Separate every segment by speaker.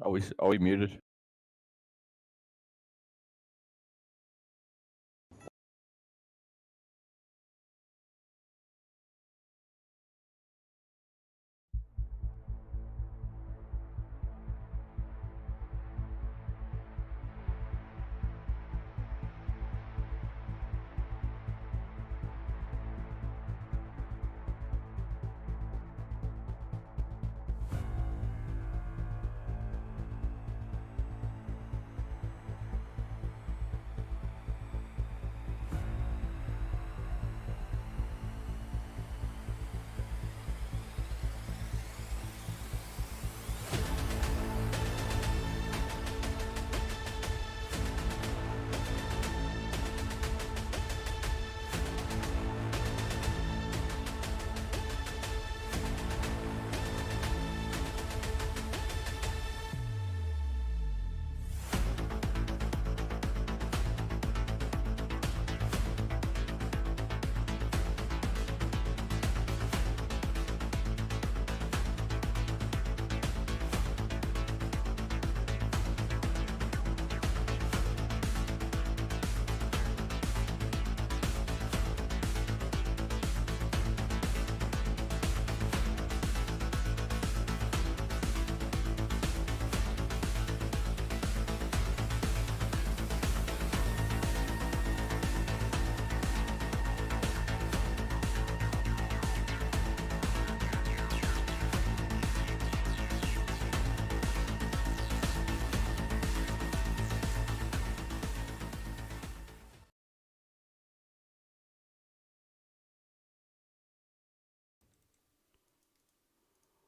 Speaker 1: Are we muted?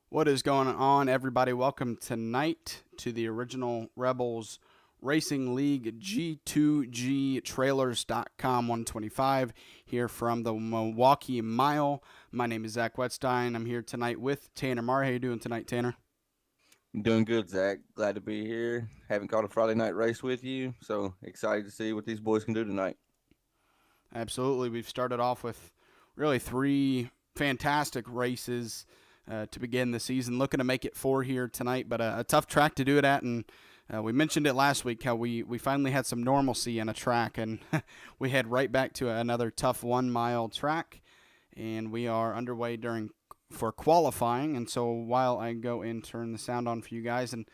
Speaker 2: What is going on, everybody? Welcome tonight to the original Rebels Racing League G2G Trailers.com 125 here from the Milwaukee Mile. My name is Zach Wetstein. I'm here tonight with Tanner Marr. How you doing tonight, Tanner?
Speaker 1: I'm doing good, Zach. Glad to be here. Haven't caught a Friday night race with you, so excited to see what these boys can do tonight.
Speaker 2: Absolutely. We've started off with really three fantastic races to begin the season. Looking to make it four here tonight, but a tough track to do it at. And we mentioned it last week how we finally had some normalcy in a track, and we head right back to another tough 1 mile track. And we are underway for qualifying. And so while I go and turn the sound on for you guys and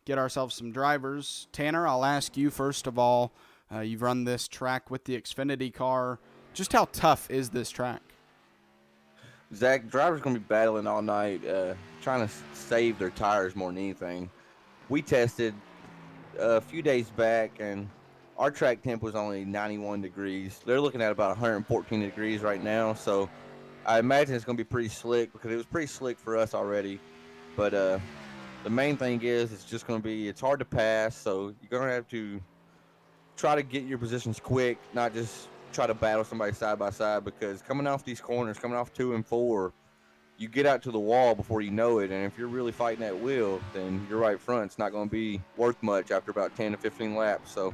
Speaker 2: get ourselves some drivers, Tanner, I'll ask you first of all. You've run this track with the Xfinity car. Just how tough is this track?
Speaker 1: Zach, drivers going to be battling all night, trying to save their tires more than anything. We tested a few days back, and our track temp was only 91 degrees. They're looking at about 114 degrees right now, so I imagine it's going to be pretty slick because it was pretty slick for us already. But the main thing is it's just going to be it's hard to pass, so you're going to have to try to get your positions quick, not just try to battle somebody side by side because coming off these corners, coming off 2 and 4, you get out to the wall before you know it. And if you're really fighting that wheel, then your right front's not going to be worth much after about 10 to 15 laps. So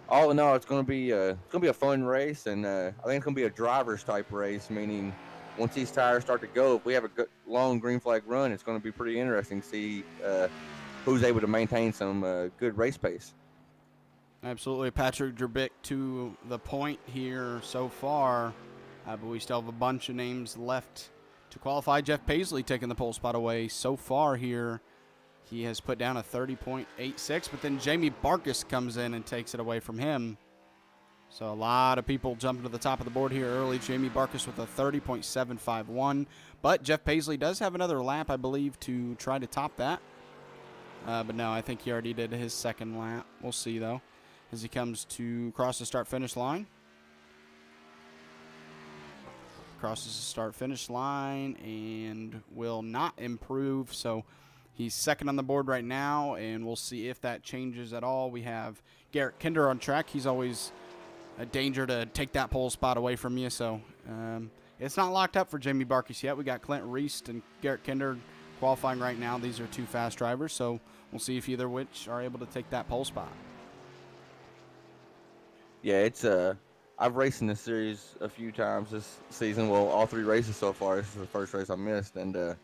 Speaker 1: all in all, it's going to be a fun race, and I think it's going to be a driver's type race, meaning once these tires start to go, if we have a good, long green flag run, it's going to be pretty interesting to see who's able to maintain some good race pace.
Speaker 2: Absolutely. Patrick Drabik to the point here so far, but we still have a bunch of names left to qualify. Jeff Paisley taking the pole spot away so far here. He has put down a 30.86, but then Jamie Barkus comes in and takes it away from him. So a lot of people jumping to the top of the board here early. Jamie Barkus with a 30.751. But Jeff Paisley does have another lap, I believe, to try to top that. But no, I think he already did his second lap. We'll see, though, as he comes to cross the start-finish line. Crosses the start-finish line and will not improve. So he's second on the board right now, and we'll see if that changes at all. We have Garrett Kinder on track. He's always a danger to take that pole spot away from you. So it's not locked up for Jamie Barkus yet. We got Clint Reese and Garrett Kinder qualifying right now. These are two fast drivers, so we'll see if either which are able to take that pole spot.
Speaker 1: Yeah, I've raced in this series a few times this season. Well, all three races so far. This is the first race I missed, and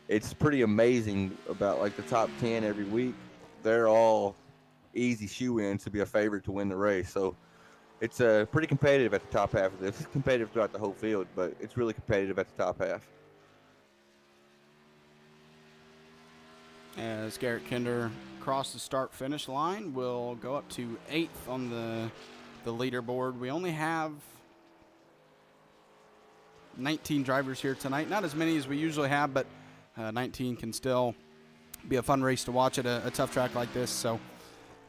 Speaker 1: it's pretty amazing about like the top 10 every week. they're all easy shoe-ins to be a favorite to win the race. So it's pretty competitive at the top half of this. It's competitive throughout the whole field, but it's really competitive at the top half.
Speaker 2: As Garrett Kinder crossed the start-finish line, will go up to 8th on the leaderboard. We only have 19 drivers here tonight. Not as many as we usually have, but 19 can still be a fun race to watch at a tough track like this. So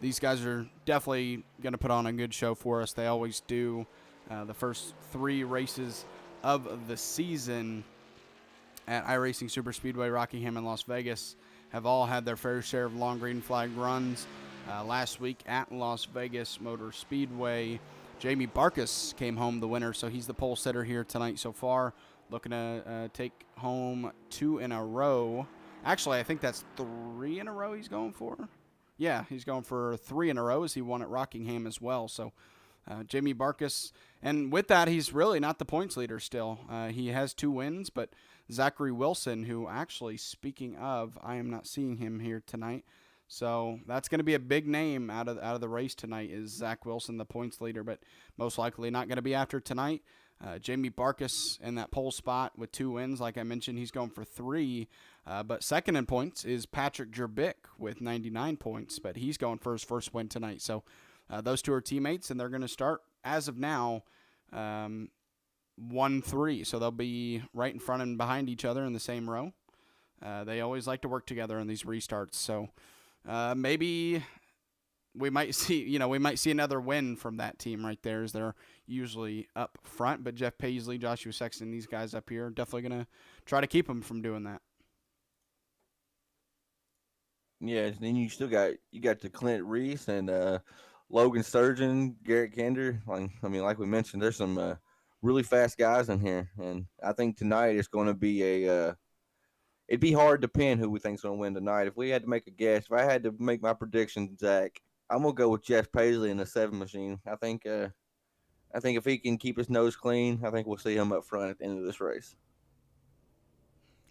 Speaker 2: these guys are definitely going to put on a good show for us. They always do. The first 3 races of the season at iRacing Superspeedway, Rockingham, and Las Vegas have all had their fair share of long green flag runs. Last week at Las Vegas Motor Speedway, Jamie Barkus came home the winner, so he's the pole sitter here tonight so far, looking to take home 2 in a row. Actually, I think that's 3 in a row he's going for. Yeah, he's going for 3 in a row as he won at Rockingham as well. So Jamie Barkus, and with that, he's really not the points leader still. He has 2 wins, but Zachary Wilson, who actually, speaking of, I am not seeing him here tonight. So that's going to be a big name out of the race tonight, is Zach Wilson, the points leader, but most likely not going to be after tonight. Jamie Barkus in that pole spot with 2 wins. Like I mentioned, he's going for 3. But second in points is Patrick Jerbick with 99 points, but he's going for his first win tonight. So those 2 are teammates, and they're going to start, as of now, 1-3. So they'll be right in front and behind each other in the same row. They always like to work together in these restarts. So maybe we might see another win from that team right there, as they're usually up front. But Jeff Paisley, Joshua Sexton, these guys up here are definitely going to try to keep them from doing that.
Speaker 1: Yeah, then you got the Clint Reese and Logan Sturgeon, Garrett Kinder. Like we mentioned, there's some really fast guys in here, and I think tonight it's going to be it'd be hard to pin who we think's going to win tonight. If we had to make a guess, if I had to make my prediction, Zach, I'm gonna go with Jeff Paisley in the 7 machine. I think if he can keep his nose clean, I think we'll see him up front at the end of this race.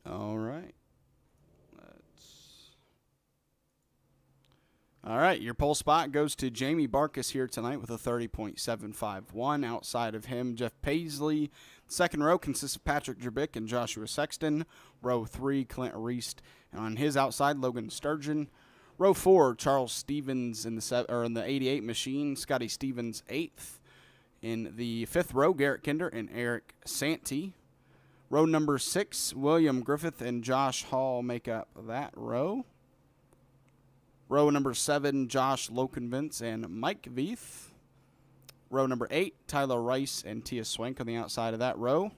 Speaker 2: All right. All right, your pole spot goes to Jamie Barkus here tonight with a 30.751. Outside of him, Jeff Paisley. Second row consists of Patrick Jerbick and Joshua Sexton. Row 3, Clint Reese. And on his outside, Logan Sturgeon. Row 4, Charles Stevens in the 88 machine. Scotty Stevens 8th. In the 5th row, Garrett Kinder and Eric Santee. Row number 6, William Griffith and Josh Hall make up that row. Row number 7, Josh Lokenvintz and Mike Veith. Row number 8, Tyler Rice and Tia Swank on the outside of that row.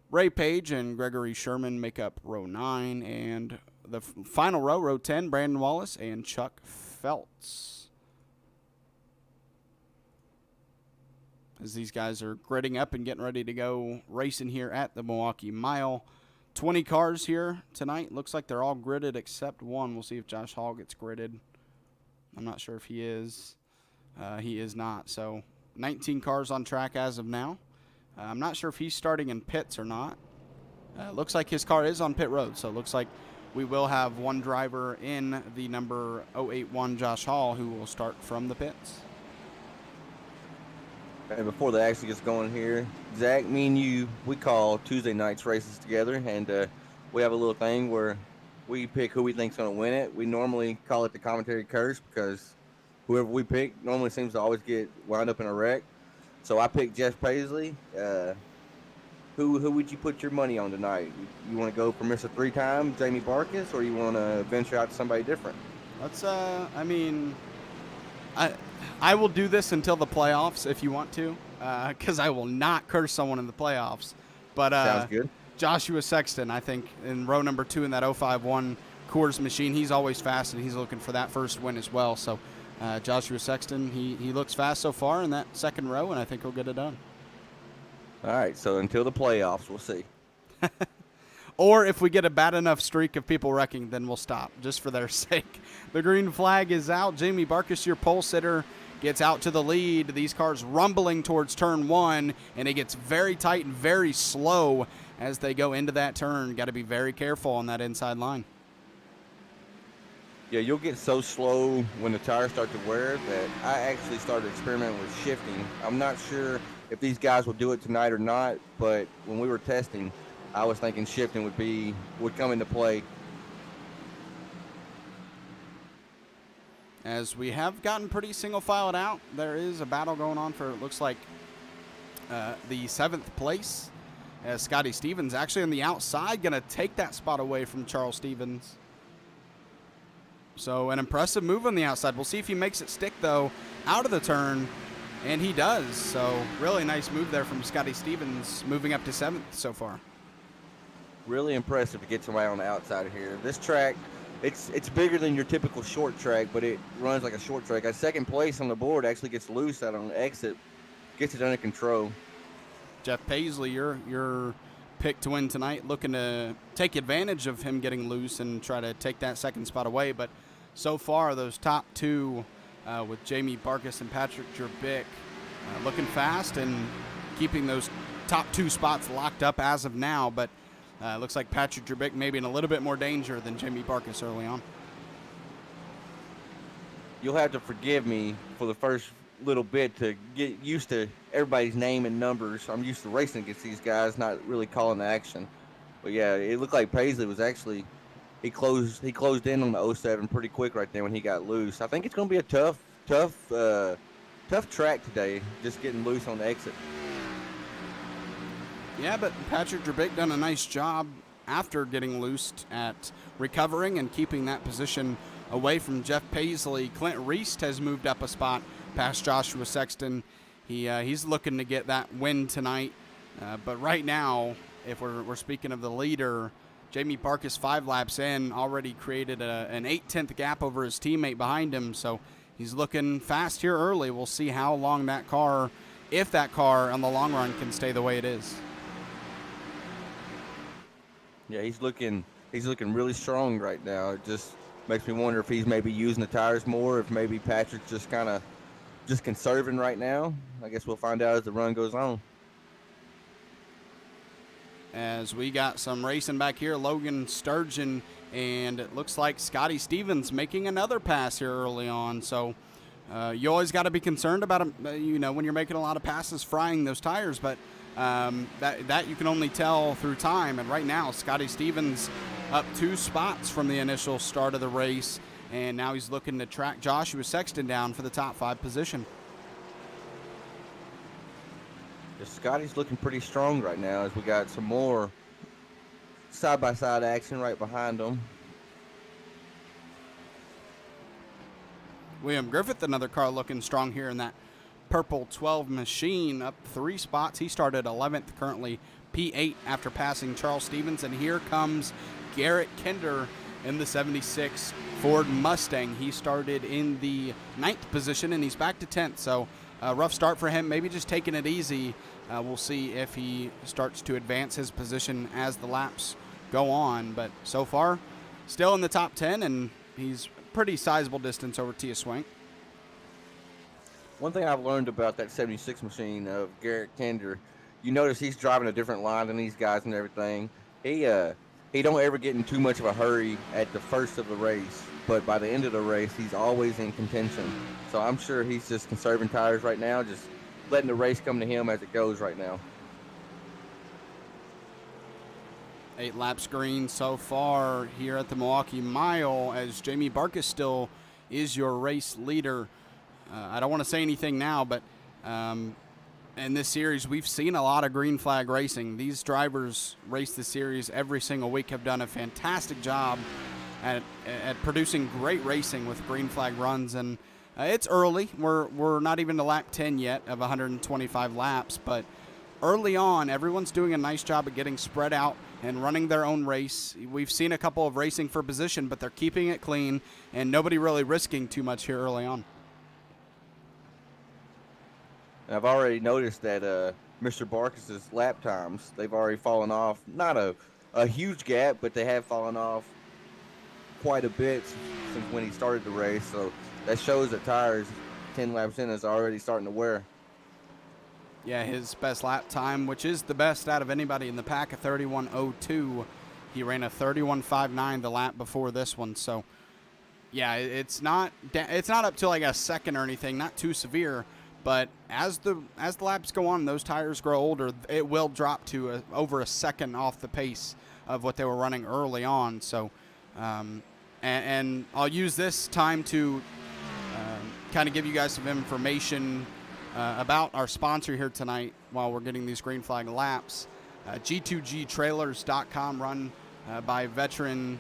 Speaker 2: Ray Page and Gregory Sherman make up row 9. And the final row, row 10, Brandon Wallace and Chuck Feltz. As these guys are gridding up and getting ready to go racing here at the Milwaukee Mile. 20 cars here tonight. Looks like they're all gridded except one. We'll see if Josh Hall gets gridded. I'm not sure if he is. He is not. So 19 cars on track as of now. I'm not sure if he's starting in pits or not. Looks like his car is on pit road. So it looks like we will have one driver in the number 081 Josh Hall who will start from the pits.
Speaker 1: And before the action gets going here, Zach, me and you, we call Tuesday nights races together, and we have a little thing where we pick who we think's going to win it. We normally call it the commentary curse because whoever we pick normally seems to always get wound up in a wreck. So I picked Jeff Paisley. Who would you put your money on tonight? You want to go for Mr. 3-time, Jamie Barkus, or you want to venture out to somebody different?
Speaker 2: Let's, I will do this until the playoffs if you want to, because I will not curse someone in the playoffs. But
Speaker 1: sounds good.
Speaker 2: Joshua Sexton, I think, in row number 2 in that 051 Coors machine, he's always fast, and he's looking for that first win as well. So Joshua Sexton, he looks fast so far in that second row, and I think he'll get it done.
Speaker 1: All right, so until the playoffs, we'll see.
Speaker 2: Or if we get a bad enough streak of people wrecking, then we'll stop, just for their sake. The green flag is out. Jamie Barkus, your pole sitter, gets out to the lead. These cars rumbling towards turn 1, and it gets very tight and very slow as they go into that turn. Got to be very careful on that inside line.
Speaker 1: Yeah, you'll get so slow when the tires start to wear that I actually started experimenting with shifting. I'm not sure if these guys will do it tonight or not, but when we were testing, I was thinking shifting would come into play.
Speaker 2: As we have gotten pretty single filed out, there is a battle going on for, it looks like, the 7th place. As Scotty Stevens actually on the outside, going to take that spot away from Charles Stevens. So an impressive move on the outside. We'll see if he makes it stick, though, out of the turn, and he does. So really nice move there from Scotty Stevens, moving up to 7th so far.
Speaker 1: Really impressive to get somebody on the outside here. This track, it's bigger than your typical short track, but it runs like a short track. At second place on the board actually gets loose out on the exit, gets it under control.
Speaker 2: Jeff Paisley, your pick to win tonight, looking to take advantage of him getting loose and try to take that second spot away. But so far, those top two with Jamie Barkus and Patrick Jerbick looking fast and keeping those top 2 spots locked up as of now. But looks like Patrick Jerbick maybe in a little bit more danger than Jamie Barkus early on.
Speaker 1: You'll have to forgive me for the first little bit to get used to everybody's name and numbers. I'm used to racing against these guys, not really calling the action. But yeah, it looked like Paisley was actually he closed in on the 07 pretty quick right there when he got loose. I think it's going to be a tough track today, just getting loose on the exit.
Speaker 2: Yeah, but Patrick Jerbick done a nice job after getting loosed at recovering and keeping that position away from Jeff Paisley. Clint Reist has moved up a spot past Joshua Sexton. He's looking to get that win tonight. But right now, if we're speaking of the leader, Jamie Barkus 5 laps in already created an 8/10 gap over his teammate behind him. So he's looking fast here early. We'll see how long that car, if that car on the long run can stay the way it is.
Speaker 1: Yeah, he's looking really strong right now. It just makes me wonder if he's maybe using the tires more, if maybe Patrick's just kind of conserving right now. I guess we'll find out as the run goes on.
Speaker 2: As we got some racing back here, Logan Sturgeon, and it looks like Scotty Stevens making another pass here early on. So you always got to be concerned about him, when you're making a lot of passes, frying those tires. But that you can only tell through time. And right now, Scotty Stevens up 2 spots from the initial start of the race, and now he's looking to track Joshua Sexton down for the top 5 position.
Speaker 1: Scotty's looking pretty strong right now as we got some more side-by-side action right behind him.
Speaker 2: William Griffith, another car looking strong here in that purple 12 machine, up 3 spots. He started 11th, currently P8 after passing Charles Stevens. And here comes Garrett Kinder in the 76 Ford Mustang. He started in the 9th position, and he's back to 10th. So a rough start for him, maybe just taking it easy. We'll see if he starts to advance his position as the laps go on. But so far, still in the top 10, and he's pretty sizable distance over Tia Swank.
Speaker 1: One thing I've learned about that 76 machine of Garrett Kinder, you notice he's driving a different line than these guys and everything. He don't ever get in too much of a hurry at the first of the race, but by the end of the race, he's always in contention. So I'm sure he's just conserving tires right now, just letting the race come to him as it goes right now.
Speaker 2: 8 laps green so far here at the Milwaukee Mile, as Jamie Barkus still is your race leader. I don't want to say anything now, but in this series, we've seen a lot of green flag racing. These drivers race the series every single week, have done a fantastic job at producing great racing with green flag runs. And it's early. We're not even to lap 10 yet of 125 laps, but early on, everyone's doing a nice job of getting spread out and running their own race. We've seen a couple of racing for position, but they're keeping it clean and nobody really risking too much here early on.
Speaker 1: And I've already noticed that Mr. Barkus' lap times, they've already fallen off. Not a huge gap, but they have fallen off quite a bit since when he started the race. So that shows that tires 10 laps in is already starting to wear.
Speaker 2: Yeah, his best lap time, which is the best out of anybody in the pack, a 31.02. He ran a 31.59 the lap before this one. So, Yeah, it's not up to like a second or anything, not too severe. But as the laps go on, and those tires grow older, it will drop to over a second off the pace of what they were running early on. So, and I'll use this time to kind of give you guys some information about our sponsor here tonight while we're getting these green flag laps. G2Gtrailers.com, run by veteran.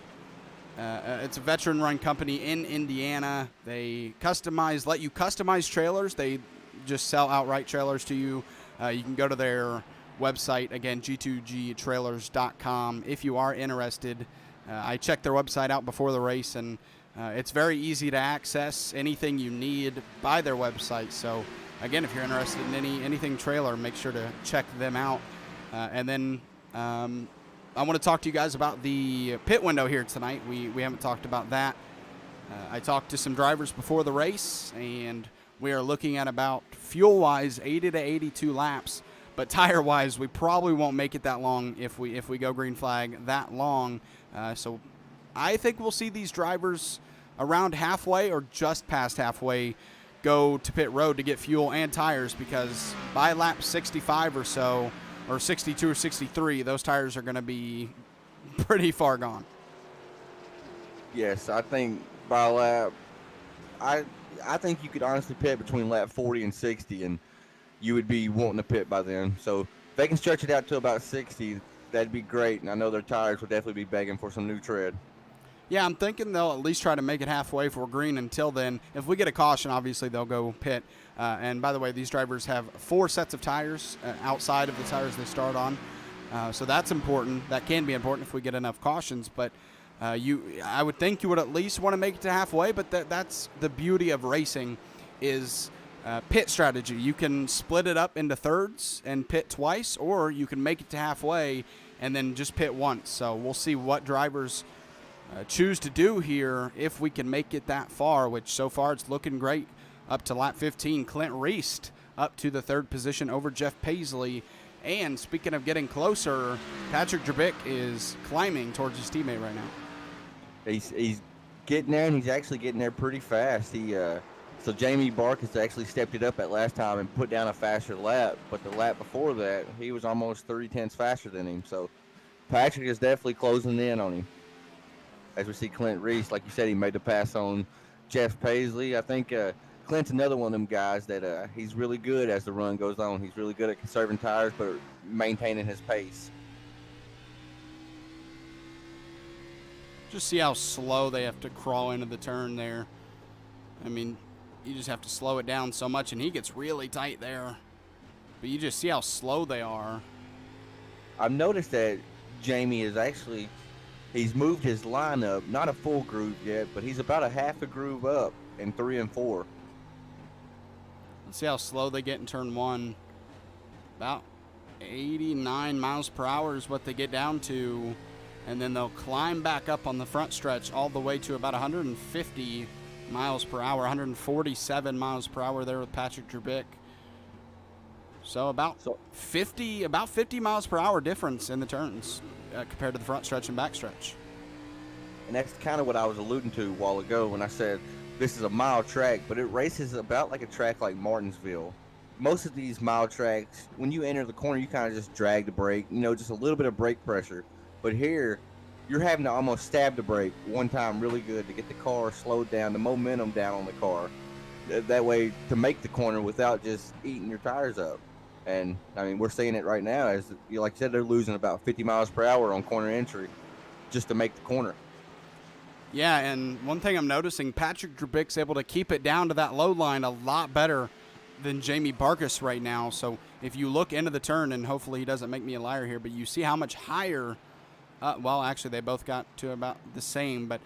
Speaker 2: It's a veteran-run company in Indiana. They let you customize trailers. They just sell outright trailers to you. You can go to their website, again, G2Gtrailers.com, if you are interested. I checked their website out before the race, and it's very easy to access anything you need by their website. So, again, if you're interested in anything trailer, make sure to check them out. And then I want to talk to you guys about the pit window here tonight. We haven't talked about that. I talked to some drivers before the race, and we are looking at about fuel-wise 80 to 82 laps. But tire-wise, we probably won't make it that long if we go green flag that long. So I think we'll see these drivers around halfway or just past halfway go to pit road to get fuel and tires, because by lap 65 or so, or 62 or 63, those tires are going to be pretty far gone.
Speaker 1: Yes, I think by lap, I think you could honestly pit between lap 40 and 60, and you would be wanting to pit by then. So if they can stretch it out to about 60, that'd be great. And I know their tires will definitely be begging for some new tread.
Speaker 2: Yeah, I'm thinking they'll at least try to make it halfway for green. Until then, if we get a caution, obviously they'll go pit. And by the way, these drivers have 4 sets of tires outside of the tires they start on. So that's important. That can be important if we get enough cautions. But I would think you would at least want to make it to halfway. But that's the beauty of racing, is pit strategy. You can split it up into thirds and pit twice, or you can make it to halfway and then just pit once. So we'll see what drivers choose to do here if we can make it that far, which so far it's looking great. Up to lap 15, Clint Reese up to the 3rd position over Jeff Paisley. And speaking of getting closer, Patrick Drabik is climbing towards his teammate right now.
Speaker 1: He's getting there, and he's actually getting there pretty fast. So Jamie Barkus actually stepped it up at last time and put down a faster lap, but the lap before that, he was almost 30 tenths faster than him. So Patrick is definitely closing in on him. As we see Clint Reese, like you said, he made the pass on Jeff Paisley. I think Clint's another one of them guys that he's really good as the run goes on. He's really good at conserving tires but maintaining his pace.
Speaker 2: Just see how slow they have to crawl into the turn there. I mean, you just have to slow it down so much, and he gets really tight there. But you just see how slow they are.
Speaker 1: I've noticed that Jamie is actually, he's moved his line up, not a full groove yet, but he's about a half a groove up in 3 and 4.
Speaker 2: Let's see how slow they get in turn 1. About 89 miles per hour is what they get down to. And then they'll climb back up on the front stretch all the way to about 150 miles per hour, 147 miles per hour there with Patrick Drabik. So about 50 miles per hour difference in the turns compared to the front stretch and back stretch.
Speaker 1: And that's kind of what I was alluding to a while ago when I said this is a mile track, but it races about like a track like Martinsville. Most of these mile tracks, when you enter the corner, you kind of just drag the brake, just a little bit of brake pressure. But here, you're having to almost stab the brake one time really good to get the car slowed down, the momentum down on the car. That way, to make the corner without just eating your tires up. And, I mean, we're seeing it right now. As like I said, they're losing about 50 miles per hour on corner entry just to make the corner.
Speaker 2: Yeah, and one thing I'm noticing, Patrick Drabik's able to keep it down to that low line a lot better than Jamie Barkus right now. So if you look into the turn, and hopefully he doesn't make me a liar here, but you see how much higher. Well, actually, they both got to about the same. But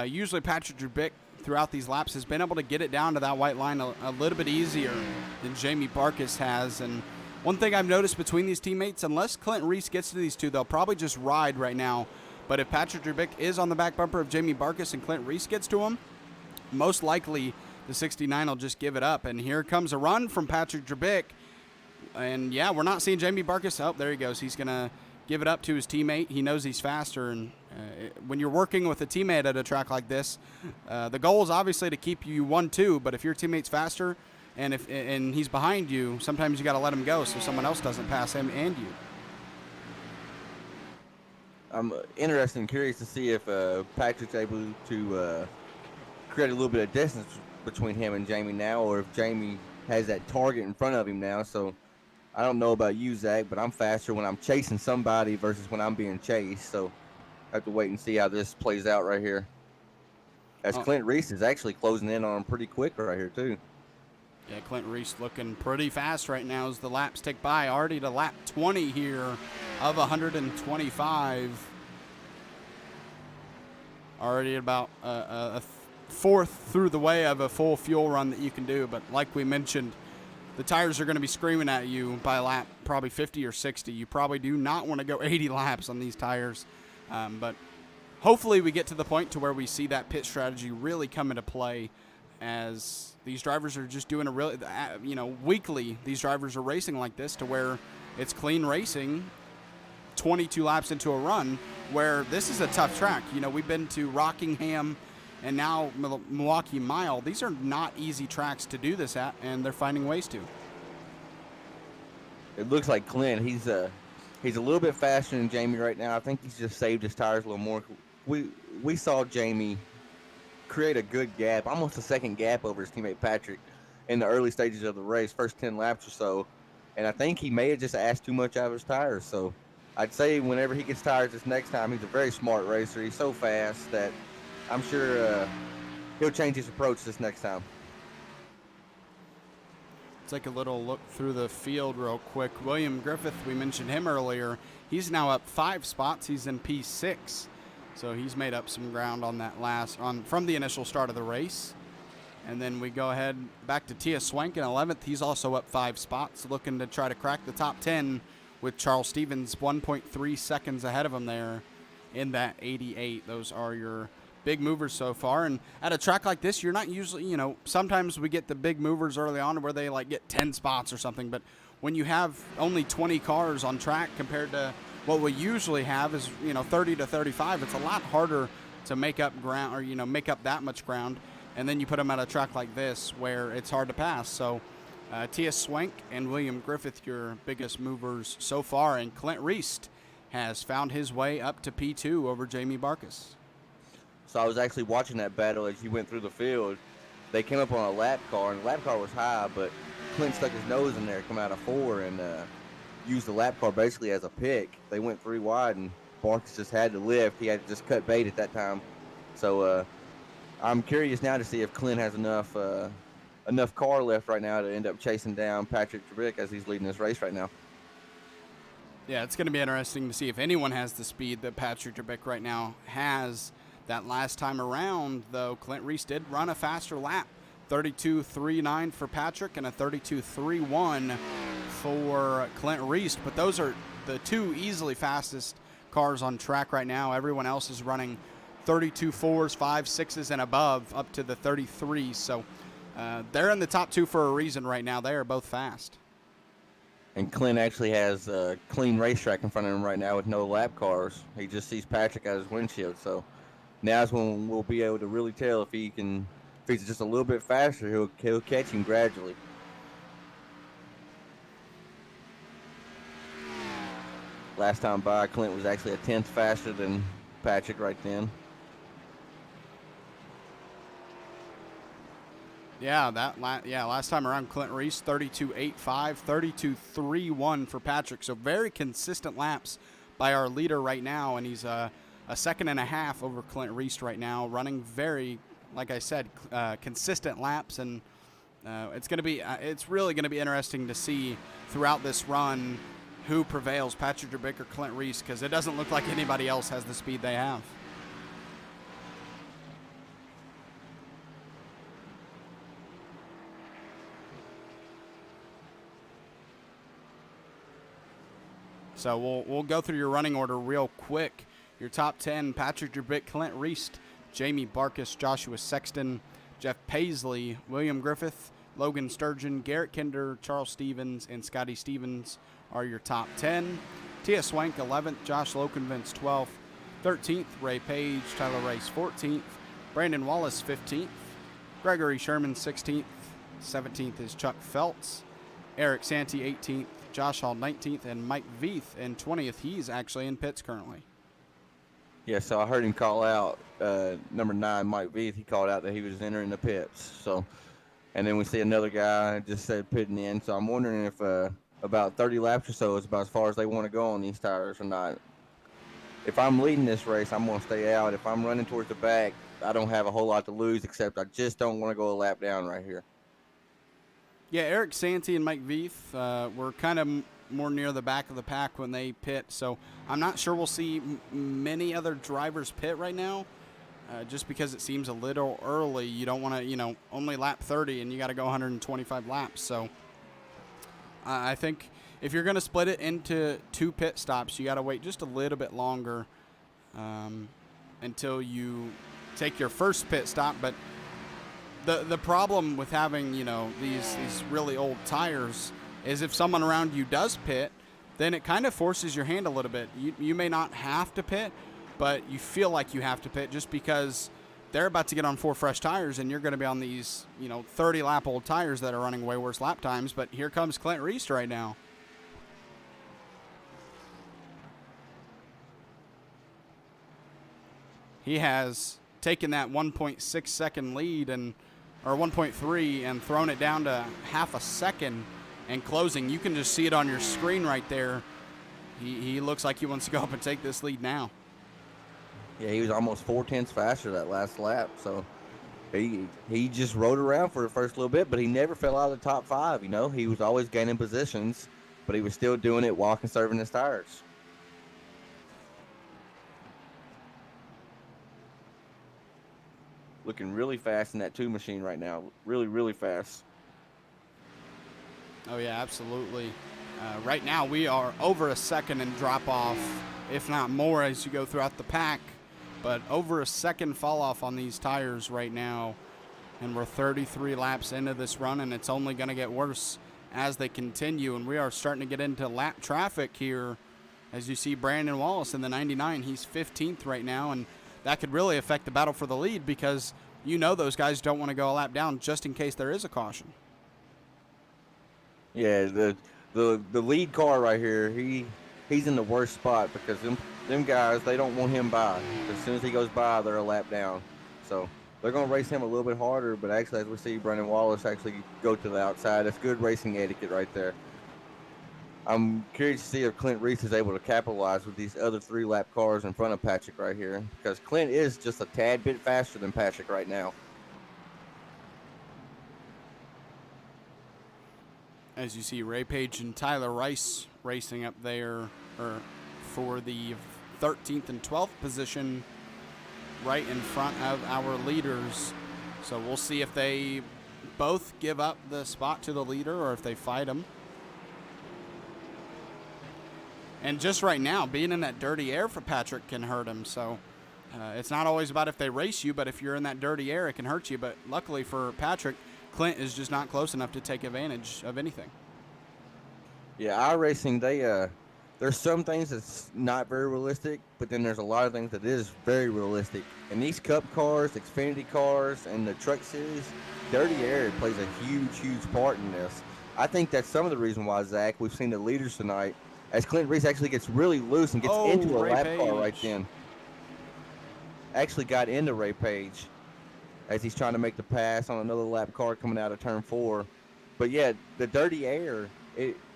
Speaker 2: usually Patrick Drabik throughout these laps has been able to get it down to that white line a little bit easier than Jamie Barkus has. And one thing I've noticed between these teammates, unless Clint Reese gets to these two, they'll probably just ride right now. But if Patrick Drabik is on the back bumper of Jamie Barkus and Clint Reese gets to him, most likely the 69 will just give it up. And here comes a run from Patrick Drabik. And, yeah, we're not seeing Jamie Barkus. Oh, there he goes. He's going to give it up to his teammate. He knows he's faster, and When you're working with a teammate at a track like this, the goal is obviously to keep you 1-2. But if your teammate's faster and he's behind you, sometimes you got to let him go so someone else doesn't pass him and you.
Speaker 1: I'm interested and curious to see if Patrick's able to create a little bit of distance between him and Jamie now, or if Jamie has that target in front of him now. So I don't know about you, Zach, but I'm faster when I'm chasing somebody versus when I'm being chased. So I have to wait and see how this plays out right here. As Clint Reese is actually closing in on him pretty quick right here, too.
Speaker 2: Yeah, Clint Reese looking pretty fast right now as the laps tick by. Already to lap 20 here of 125. Already about a fourth through the way of a full fuel run that you can do. But like we mentioned, the tires are going to be screaming at you by lap probably 50 or 60. You probably do not want to go 80 laps on these tires. But hopefully we get to the point to where we see that pit strategy really come into play, as these drivers are just doing a really, weekly, these drivers are racing like this to where it's clean racing 22 laps into a run, where this is a tough track. We've been to Rockingham and now Milwaukee Mile. These are not easy tracks to do this at, and they're finding ways to.
Speaker 1: It looks like Clint, he's a little bit faster than Jamie right now. I think he's just saved his tires a little more. We saw Jamie create a good gap, almost a second gap over his teammate Patrick in the early stages of the race, first 10 laps or so. And I think he may have just asked too much out of his tires. So I'd say whenever he gets tires this next time, he's a very smart racer. He's so fast that I'm sure he'll change his approach this next time.
Speaker 2: Take a little look through the field real quick. William Griffith, we mentioned him earlier. He's now up 5 spots. He's in P6. So he's made up some ground on that from the initial start of the race. And then we go ahead back to Tia Swank in 11th. He's also up 5 spots, looking to try to crack the top 10 with Charles Stevens 1.3 seconds ahead of him there in that 88. Those are your big movers so far. And at a track like this, you're not usually, sometimes we get the big movers early on where they get 10 spots or something. But when you have only 20 cars on track compared to what we usually have is, 30 to 35, it's a lot harder to make up ground, or, make up that much ground. And then you put them at a track like this where it's hard to pass. So Tia Swank and William Griffith, your biggest movers so far. And Clint Reese has found his way up to P2 over Jamie Barkus.
Speaker 1: So I was actually watching that battle as he went through the field. They came up on a lap car, and the lap car was high, but Clint stuck his nose in there, come out of 4, and used the lap car basically as a pick. They went 3 wide, and Barkus just had to lift. He had to just cut bait at that time. So I'm curious now to see if Clint has enough car left right now to end up chasing down Patrick Trebick as he's leading this race right now.
Speaker 2: Yeah, it's going to be interesting to see if anyone has the speed that Patrick Trebick right now has. That last time around, though, Clint Reese did run a faster lap. 32.39 for Patrick and a 32.31 for Clint Reese. But those are the 2 easily fastest cars on track right now. Everyone else is running 32.4s, 5, 6s, and above, up to the 33s. So they're in the top 2 for a reason right now. They are both fast.
Speaker 1: And Clint actually has a clean racetrack in front of him right now with no lap cars. He just sees Patrick at his windshield. So now's when we'll be able to really tell if he's just a little bit faster, he'll catch him gradually. Last time by, Clint was actually a 10th faster than Patrick right then.
Speaker 2: Yeah, last time around, Clint Reese 32.85, 32.31 for Patrick. So very consistent laps by our leader right now, and he's a second and a half over Clint Reese right now, running very, like I said, consistent laps. And it's really going to be interesting to see throughout this run who prevails, Patrick Trebick or Clint Reese, because it doesn't look like anybody else has the speed they have. So we'll go through your running order real quick. Your top 10, Patrick Trebick, Clint Reese, Jamie Barkus, Joshua Sexton, Jeff Paisley, William Griffith, Logan Sturgeon, Garrett Kinder, Charles Stevens, and Scotty Stevens are your top 10. Tia Swank, 11th, Josh Lokenvins, 12th, 13th. Ray Page, Tyler Rice 14th. Brandon Wallace 15th. Gregory Sherman 16th. 17th is Chuck Feltz. Eric Santee 18th. Josh Hall 19th. And Mike Veith in 20th. He's actually in pits currently.
Speaker 1: Yeah, so I heard him call out number 9, Mike Veith. He called out that he was entering the pits. So, and then we see another guy just said pitting in. So I'm wondering if about 30 laps or so is about as far as they want to go on these tires or not. If I'm leading this race, I'm going to stay out. If I'm running towards the back, I don't have a whole lot to lose, except I just don't want to go a lap down right here.
Speaker 2: Yeah, Eric Santee and Mike Veith were kind of more near the back of the pack when they pit, so I'm not sure we'll see many other drivers pit right now, just because it seems a little early. You don't want to, only lap 30 and you got to go 125 laps. So I think if you're going to split it into 2 pit stops, you got to wait just a little bit longer until you take your first pit stop. But the problem with having, these really old tires is if someone around you does pit, then it kind of forces your hand a little bit. You may not have to pit, but you feel like you have to pit just because they're about to get on 4 fresh tires and you're going to be on these, 30-lap old tires that are running way worse lap times. But here comes Clint Reese right now. He has taken that 1.6 second lead or 1.3 and thrown it down to half a second and closing. You can just see it on your screen right there. He looks like he wants to go up and take this lead now.
Speaker 1: Yeah, he was almost 4/10 faster that last lap. So he just rode around for the first little bit, but he never fell out of the top 5. He was always gaining positions, but he was still doing it while conserving his tires. Looking really fast in that 2 machine right now. Really, really fast.
Speaker 2: Oh, yeah, absolutely. Right now we are over a second in drop-off, if not more, as you go throughout the pack. But over a second fall-off on these tires right now. And we're 33 laps into this run, and it's only going to get worse as they continue. And we are starting to get into lap traffic here. As you see Brandon Wallace in the 99, he's 15th right now. And that could really affect the battle for the lead because those guys don't want to go a lap down just in case there is a caution.
Speaker 1: Yeah, the lead car right here, he's in the worst spot because them guys, they don't want him by. As soon as he goes by, they're a lap down. So they're going to race him a little bit harder, but actually, as we see Brandon Wallace actually go to the outside, that's good racing etiquette right there. I'm curious to see if Clint Reese is able to capitalize with these other 3-lap cars in front of Patrick right here, because Clint is just a tad bit faster than Patrick right now.
Speaker 2: As you see Ray Page and Tyler Rice racing up there for the 13th and 12th position right in front of our leaders. So we'll see if they both give up the spot to the leader or if they fight him. And just right now, being in that dirty air for Patrick can hurt him. So it's not always about if they race you, but if you're in that dirty air, it can hurt you. But luckily for Patrick, Clint is just not close enough to take advantage of anything.
Speaker 1: Yeah, iRacing, there's some things that's not very realistic, but then there's a lot of things that is very realistic. And these Cup cars, Xfinity cars, and the Truck Series, dirty air plays a huge, huge part in this. I think that's some of the reason why, Zach, we've seen the leaders tonight, as Clint Reese actually gets really loose and gets into a lap car right then. Actually got into Ray Page as he's trying to make the pass on another lap car coming out of turn 4. But yeah, the dirty air,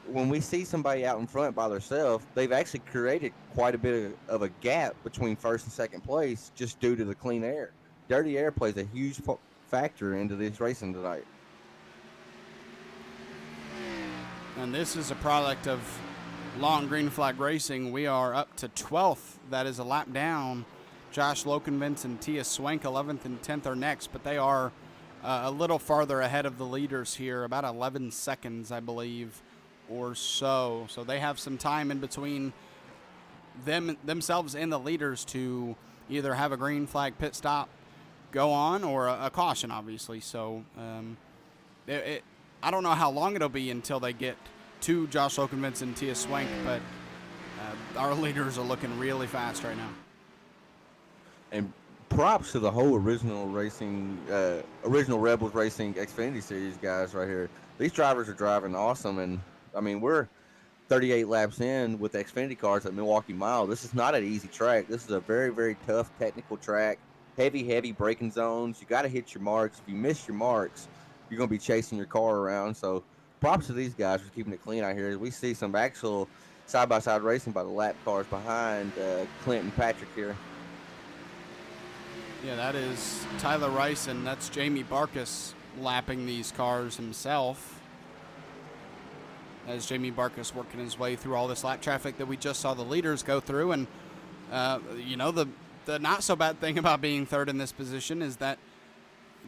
Speaker 1: when we see somebody out in front by themselves, they've actually created quite a bit of a gap between first and second place just due to the clean air. Dirty air plays a huge factor into this racing tonight.
Speaker 2: And this is a product of long green flag racing. We are up to 12th. That is a lap down. Josh Lokenvins and Tia Swank, 11th and 10th are next, but they are a little farther ahead of the leaders here, about 11 seconds, I believe, or so. So they have some time in between themselves and the leaders to either have a green flag pit stop go on or a caution, obviously. So I don't know how long it'll be until they get to Josh Lokenvins and Tia Swank, but our leaders are looking really fast right now.
Speaker 1: And props to the whole original Rebels Racing Xfinity Series guys right here. These drivers are driving awesome, and I mean we're 38 laps in with Xfinity cars at Milwaukee Mile. This is not an easy track. This is a very, very tough technical track. Heavy, heavy braking zones. You got to hit your marks. If you miss your marks, you're going to be chasing your car around. So props to these guys for keeping it clean out here. We see some actual side-by-side racing by the lap cars behind Clint and Patrick here.
Speaker 2: Yeah, that is Tyler Rice, and that's Jamie Barkus lapping these cars himself. As Jamie Barkus working his way through all this lap traffic that we just saw the leaders go through. And, the not so bad thing about being third in this position is that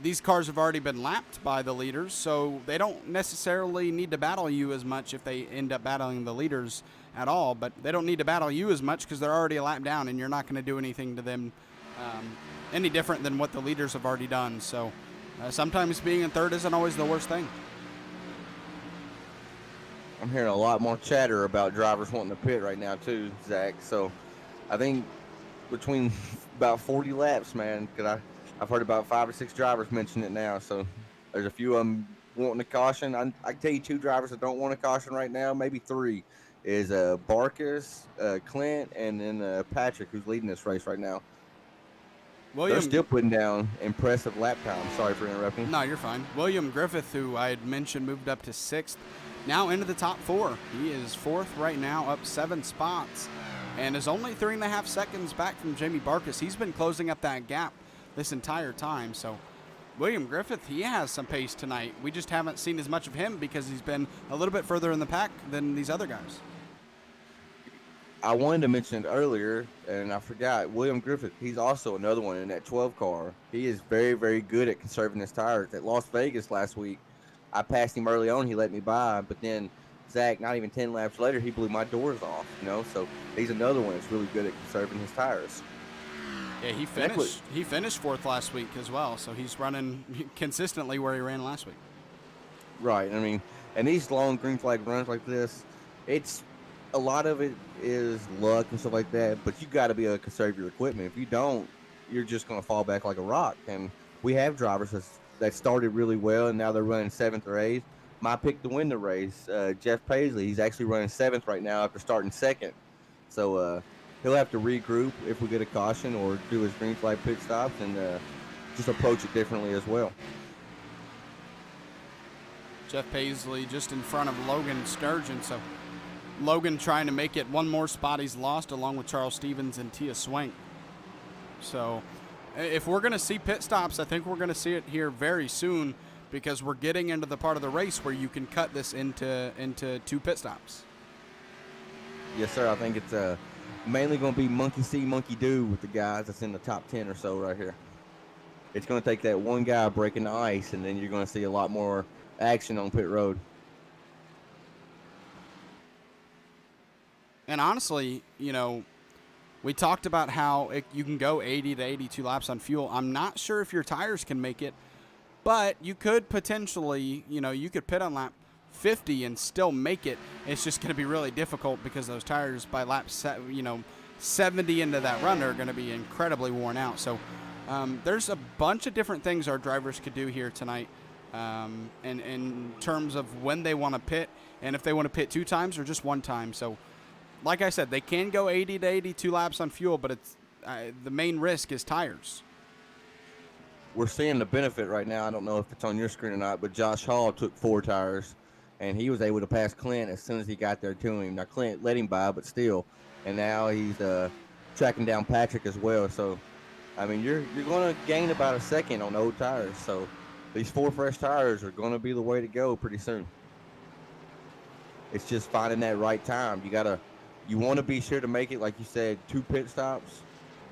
Speaker 2: these cars have already been lapped by the leaders, so they don't necessarily need to battle you as much if they end up battling the leaders at all. But they don't need to battle you as much because they're already a lap down, and you're not going to do anything to them any different than what the leaders have already done. So sometimes being in third isn't always the worst thing.
Speaker 1: I'm hearing a lot more chatter about drivers wanting to pit right now too, Zach. So I think between about 40 laps, man, because I've heard about 5 or 6 drivers mention it now. So there's a few of them wanting a caution. I can tell you 2 drivers that don't want a caution right now, maybe 3, is Barkus, Clint, and then Patrick, who's leading this race right now. They're still putting down impressive lap time. Sorry for interrupting.
Speaker 2: No, you're fine. William Griffith, who I had mentioned moved up to 6th, now into the top 4. He is 4th right now, up 7 spots, and is only 3.5 seconds back from Jamie Barkus. He's been closing up that gap this entire time. So William Griffith, he has some pace tonight. We just haven't seen as much of him because he's been a little bit further in the pack than these other guys.
Speaker 1: I wanted to mention it earlier, and I forgot. William Griffith, he's also another one in that 12 car. He is very, very good at conserving his tires. At Las Vegas last week, I passed him early on. He let me by, but then Zach, not even 10 laps later, he blew my doors off. So he's another one that's really good at conserving his tires.
Speaker 2: Yeah, he finished 4th last week as well, so he's running consistently where he ran last week.
Speaker 1: Right. I mean, and these long green flag runs like this, it's a lot of it is luck and stuff like that, but you got to be able to conserve your equipment. If you don't, you're just going to fall back like a rock. And we have drivers that started really well, and now they're running 7th or 8th. My pick to win the race, Jeff Paisley, he's actually running 7th right now after starting 2nd. So he'll have to regroup if we get a caution or do his green flag pit stops and just approach it differently as well.
Speaker 2: Jeff Paisley just in front of Logan Sturgeon, so Logan trying to make it one more spot he's lost, along with Charles Stevens and Tia Swank. So if we're going to see pit stops, I think we're going to see it here very soon, because we're getting into the part of the race where you can cut this into 2 pit stops.
Speaker 1: Yes, sir. I think it's mainly going to be monkey see, monkey do with the guys that's in the top 10 or so right here. It's going to take that one guy breaking the ice, and then you're going to see a lot more action on pit road.
Speaker 2: And honestly, we talked about how you can go 80 to 82 laps on fuel. I'm not sure if your tires can make it, but you could potentially, you could pit on lap 50 and still make it. It's just going to be really difficult because those tires by lap 70 into that run are going to be incredibly worn out. So there's a bunch of different things our drivers could do here tonight in terms of when they want to pit, and if they want to pit 2 times or just 1 time. So like I said, they can go 80 to 82 laps on fuel, but it's the main risk is tires.
Speaker 1: We're seeing the benefit right now. I don't know if it's on your screen or not, but Josh Hall took 4 tires, and he was able to pass Clint as soon as he got there to him. Now, Clint let him by, but still. And now he's tracking down Patrick as well. So, I mean, you're going to gain about a second on old tires. So, these 4 fresh tires are going to be the way to go pretty soon. It's just finding that right time. You want to be sure to make it, like you said, 2 pit stops,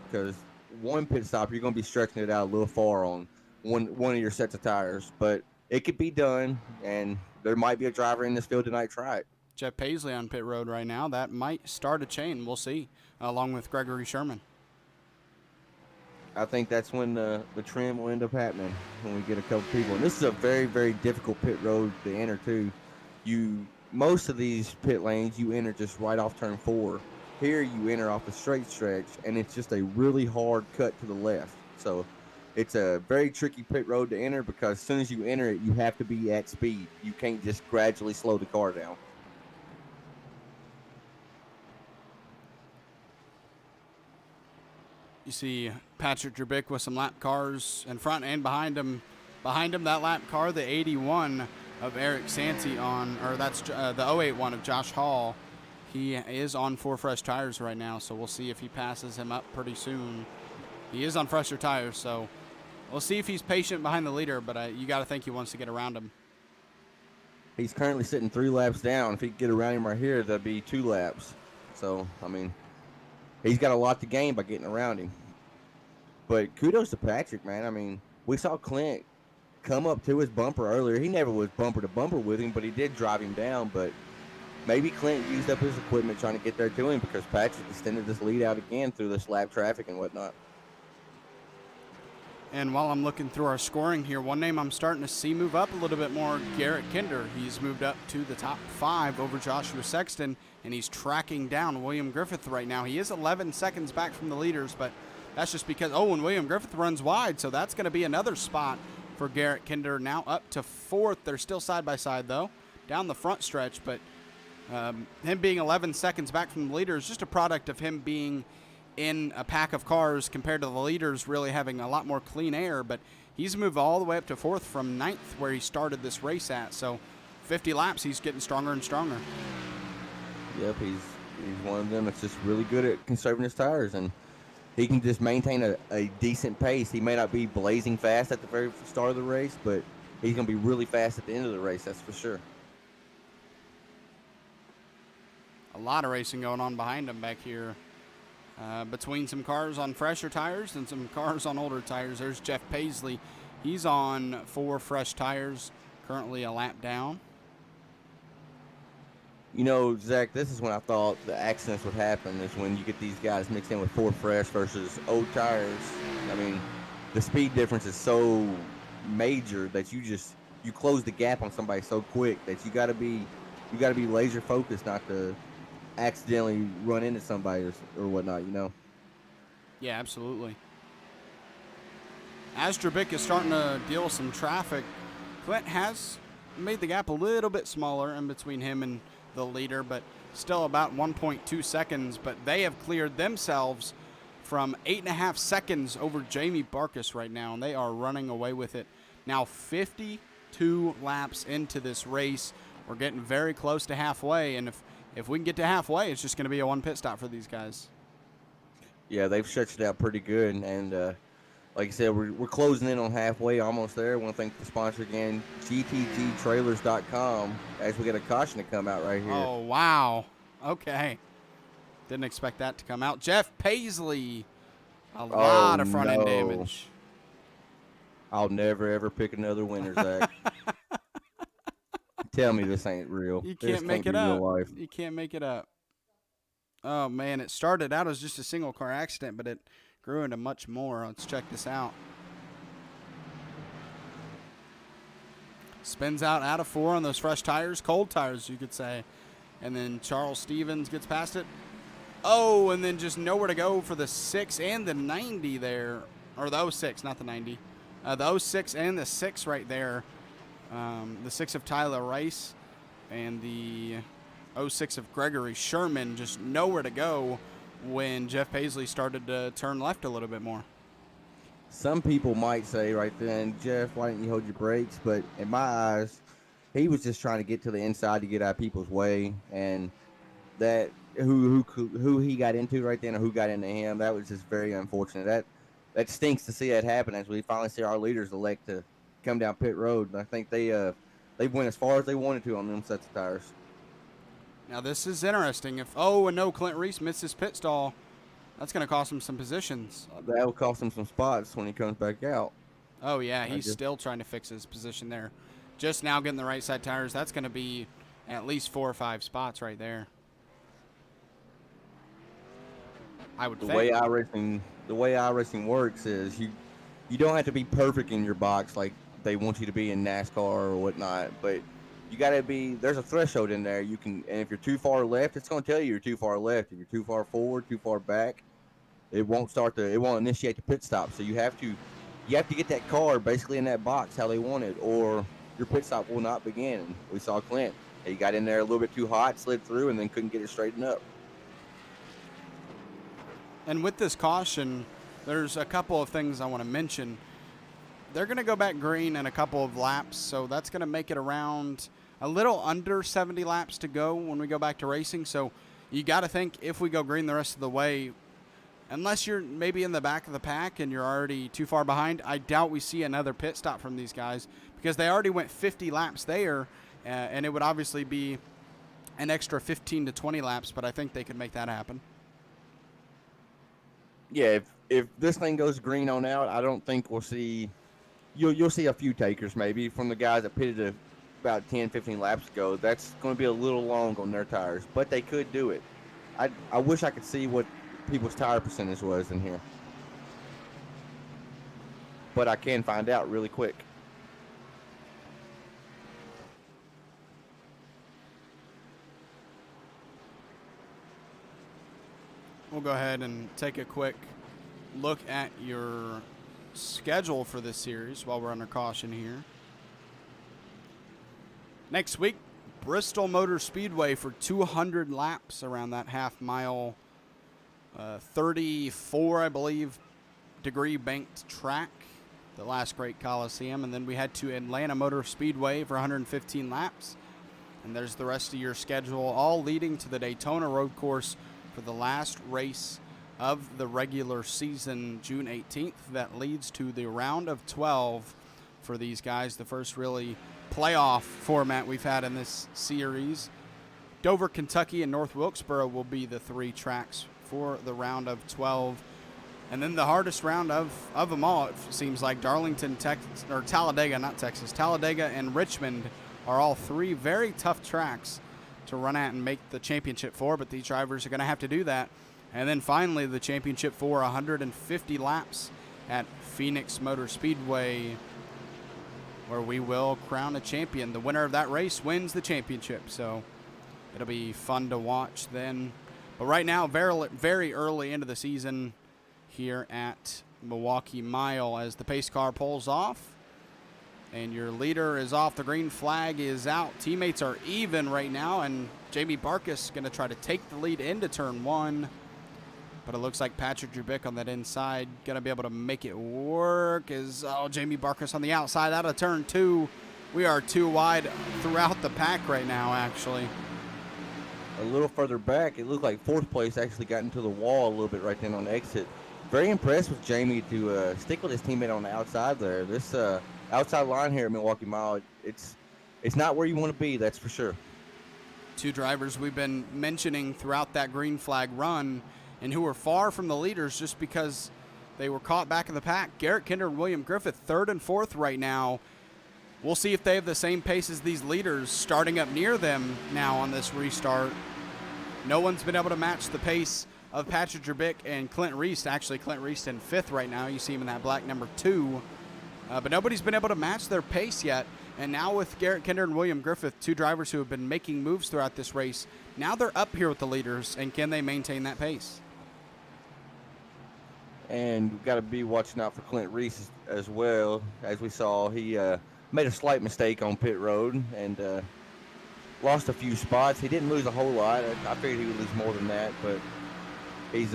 Speaker 1: because 1 pit stop, you're going to be stretching it out a little far on one of your sets of tires. But it could be done, and there might be a driver in this field tonight try it.
Speaker 2: Jeff Paisley on pit road right now. That might start a chain. We'll see, along with Gregory Sherman.
Speaker 1: I think that's when the trim will end up happening, when we get a couple people. And this is a very, very difficult pit road to enter, too. Most of these pit lanes, you enter just right off turn 4. Here you enter off a straight stretch, and it's just a really hard cut to the left. So it's a very tricky pit road to enter because as soon as you enter it, you have to be at speed. You can't just gradually slow the car down.
Speaker 2: You see Patrick Drabik with some lap cars in front and behind him. Behind him, that lap car, the 81 of Eric Santi that's the 081 of Josh Hall. He is on 4 fresh tires right now, so we'll see if he passes him up pretty soon. He is on fresher tires, so we'll see if he's patient behind the leader, but you got to think he wants to get around him.
Speaker 1: He's currently sitting 3 laps down. If he could get around him right here, that'd be 2 laps. So, I mean, he's got a lot to gain by getting around him. But kudos to Patrick, man. I mean, we saw Clint come up to his bumper earlier. He never was bumper to bumper with him, but he did drive him down. But maybe Clint used up his equipment trying to get there to him because Patrick extended this lead out again through this lap traffic and whatnot.
Speaker 2: And while I'm looking through our scoring here, one name I'm starting to see move up a little bit more, Garrett Kinder. He's moved up to the top 5 over Joshua Sexton, and he's tracking down William Griffith right now. He is 11 seconds back from the leaders, but that's just because, and William Griffith runs wide, so that's going to be another spot for Garrett Kinder. Now up to 4th. They're still side by side, though, down the front stretch, but him being 11 seconds back from the leader is just a product of him being in a pack of cars compared to the leaders really having a lot more clean air, but he's moved all the way up to 4th from 9th where he started this race at. So 50 laps, he's getting stronger and stronger.
Speaker 1: Yep, he's one of them that's just really good at conserving his tires, and he can just maintain a decent pace. He may not be blazing fast at the very start of the race, but he's going to be really fast at the end of the race, that's for sure.
Speaker 2: A lot of racing going on behind him back here. Between some cars on fresher tires and some cars on older tires. There's Jeff Paisley. He's on 4 fresh tires, currently a lap down.
Speaker 1: You know, Zach, this is when I thought the accidents would happen, is when you get these guys mixed in with 4 fresh versus old tires. I mean, the speed difference is so major that you close the gap on somebody so quick that you got to be laser focused not to accidentally run into somebody or whatnot, you know?
Speaker 2: Yeah, absolutely. As Drabik is starting to deal with some traffic, Clint has made the gap a little bit smaller in between him and the leader, but still about 1.2 seconds. But they have cleared themselves from 8.5 seconds over Jamie Barkus right now, and they are running away with it. Now 52 laps into this race. We're getting very close to halfway, and if we can get to halfway, it's just going to be a 1 pit stop for these guys.
Speaker 1: Yeah, they've stretched it out pretty good, and like I said, we're closing in on halfway, almost there. I want to thank the sponsor again, GTGtrailers.com, as we got a caution to come out right here.
Speaker 2: Oh, wow. Okay. Didn't expect that to come out. Jeff Paisley, a lot of front-end damage.
Speaker 1: I'll never, ever pick another winner, Zach. Tell me this ain't real.
Speaker 2: You can't make it up. You can't make it up. Oh, man, it started out as just a single-car accident, but it grew into much more. Let's check this out. Spins out of 4 on those fresh tires, cold tires, you could say. And then Charles Stevens gets past it. Oh, and then just nowhere to go for the 6 and the 90 there. Or the 06, not the 90. The 06 and the 6 right there. The 6 of Tyler Rice and the 06 of Gregory Sherman, just nowhere to go when Jeff Paisley started to turn left a little bit more.
Speaker 1: Some people might say right then, Jeff, why didn't you hold your brakes? But in my eyes, he was just trying to get to the inside to get out of people's way, and that who he got into right then or who got into him, that was just very unfortunate. That stinks to see that happen as we finally see our leaders elect to come down pit road. And I think they went as far as they wanted to on them sets of tires.
Speaker 2: Now this is interesting. No, Clint Reese missed his pit stall. That's going to cost him some positions.
Speaker 1: That will cost him some spots when he comes back out.
Speaker 2: Oh, yeah, he's still trying to fix his position there. Just now getting the right side tires. That's going to be at least 4 or 5 spots right there. I would think.
Speaker 1: The way iRacing works is you don't have to be perfect in your box like they want you to be in NASCAR or whatnot, but You got to be, there's a threshold in there. And if you're too far left, it's going to tell you you're too far left. If you're too far forward, too far back, it won't initiate the pit stop. So you have to get that car basically in that box how they want it, or your pit stop will not begin. And we saw Clint. He got in there a little bit too hot, slid through, and then couldn't get it straightened up.
Speaker 2: And with this caution, there's a couple of things I want to mention. They're going to go back green in a couple of laps, so that's going to make it around a little under 70 laps to go when we go back to racing. So you got to think if we go green the rest of the way, unless you're maybe in the back of the pack and you're already too far behind, I doubt we see another pit stop from these guys because they already went 50 laps there, and it would obviously be an extra 15 to 20 laps, but I think they could make that happen.
Speaker 1: Yeah, if this thing goes green on out, I don't think we'll see. You'll see a few takers maybe from the guys that pitted about 10, 15 laps ago. That's going to be a little long on their tires, but they could do it. I wish I could see what people's tire percentage was in here, but I can find out really quick.
Speaker 2: We'll go ahead and take a quick look at your schedule for this series while we're under caution here. Next week, Bristol Motor Speedway for 200 laps around that half mile, 34, I believe, degree banked track, the last great Coliseum. And then we head to Atlanta Motor Speedway for 115 laps. And there's the rest of your schedule, all leading to the Daytona Road Course for the last race of the regular season, June 18th. That leads to the round of 12 for these guys, the first really playoff format we've had in this series. Dover, Kentucky, and North Wilkesboro will be the three tracks for the round of 12. And then the hardest round of them all, it seems like Darlington, Texas, or Talladega, not Texas, Talladega and Richmond are all three very tough tracks to run at and make the championship for, but these drivers are going to have to do that. And then finally, the championship for 150 laps at Phoenix Motor Speedway, where we will crown a champion. The winner of that race wins the championship, so it'll be fun to watch then. But right now, very, very early into the season here at Milwaukee Mile as the pace car pulls off. And your leader is off. The green flag is out. Teammates are even right now, and Jamie Barkus going to try to take the lead into turn one. But it looks like Patrick Drubik on that inside going to be able to make it work. Jamie Barkus on the outside out of turn two. We are too wide throughout the pack right now, actually.
Speaker 1: A little further back, it looked like fourth place actually got into the wall a little bit right then on the exit. Very impressed with Jamie to stick with his teammate on the outside there. This outside line here at Milwaukee Mile, it's not where you want to be, that's for sure.
Speaker 2: Two drivers we've been mentioning throughout that green flag run and who are far from the leaders just because they were caught back in the pack. Garrett Kinder and William Griffith, third and fourth right now. We'll see if they have the same pace as these leaders starting up near them now on this restart. No one's been able to match the pace of Patrick Drubik and Clint Reese. Actually, Clint Reese in fifth right now. You see him in that black number 2. But nobody's been able to match their pace yet. And now with Garrett Kinder and William Griffith, two drivers who have been making moves throughout this race, now they're up here with the leaders, and can they maintain that pace?
Speaker 1: And we've got to be watching out for Clint Reese as well. As we saw, he made a slight mistake on pit road and lost a few spots. He didn't lose a whole lot. I figured he would lose more than that, but he's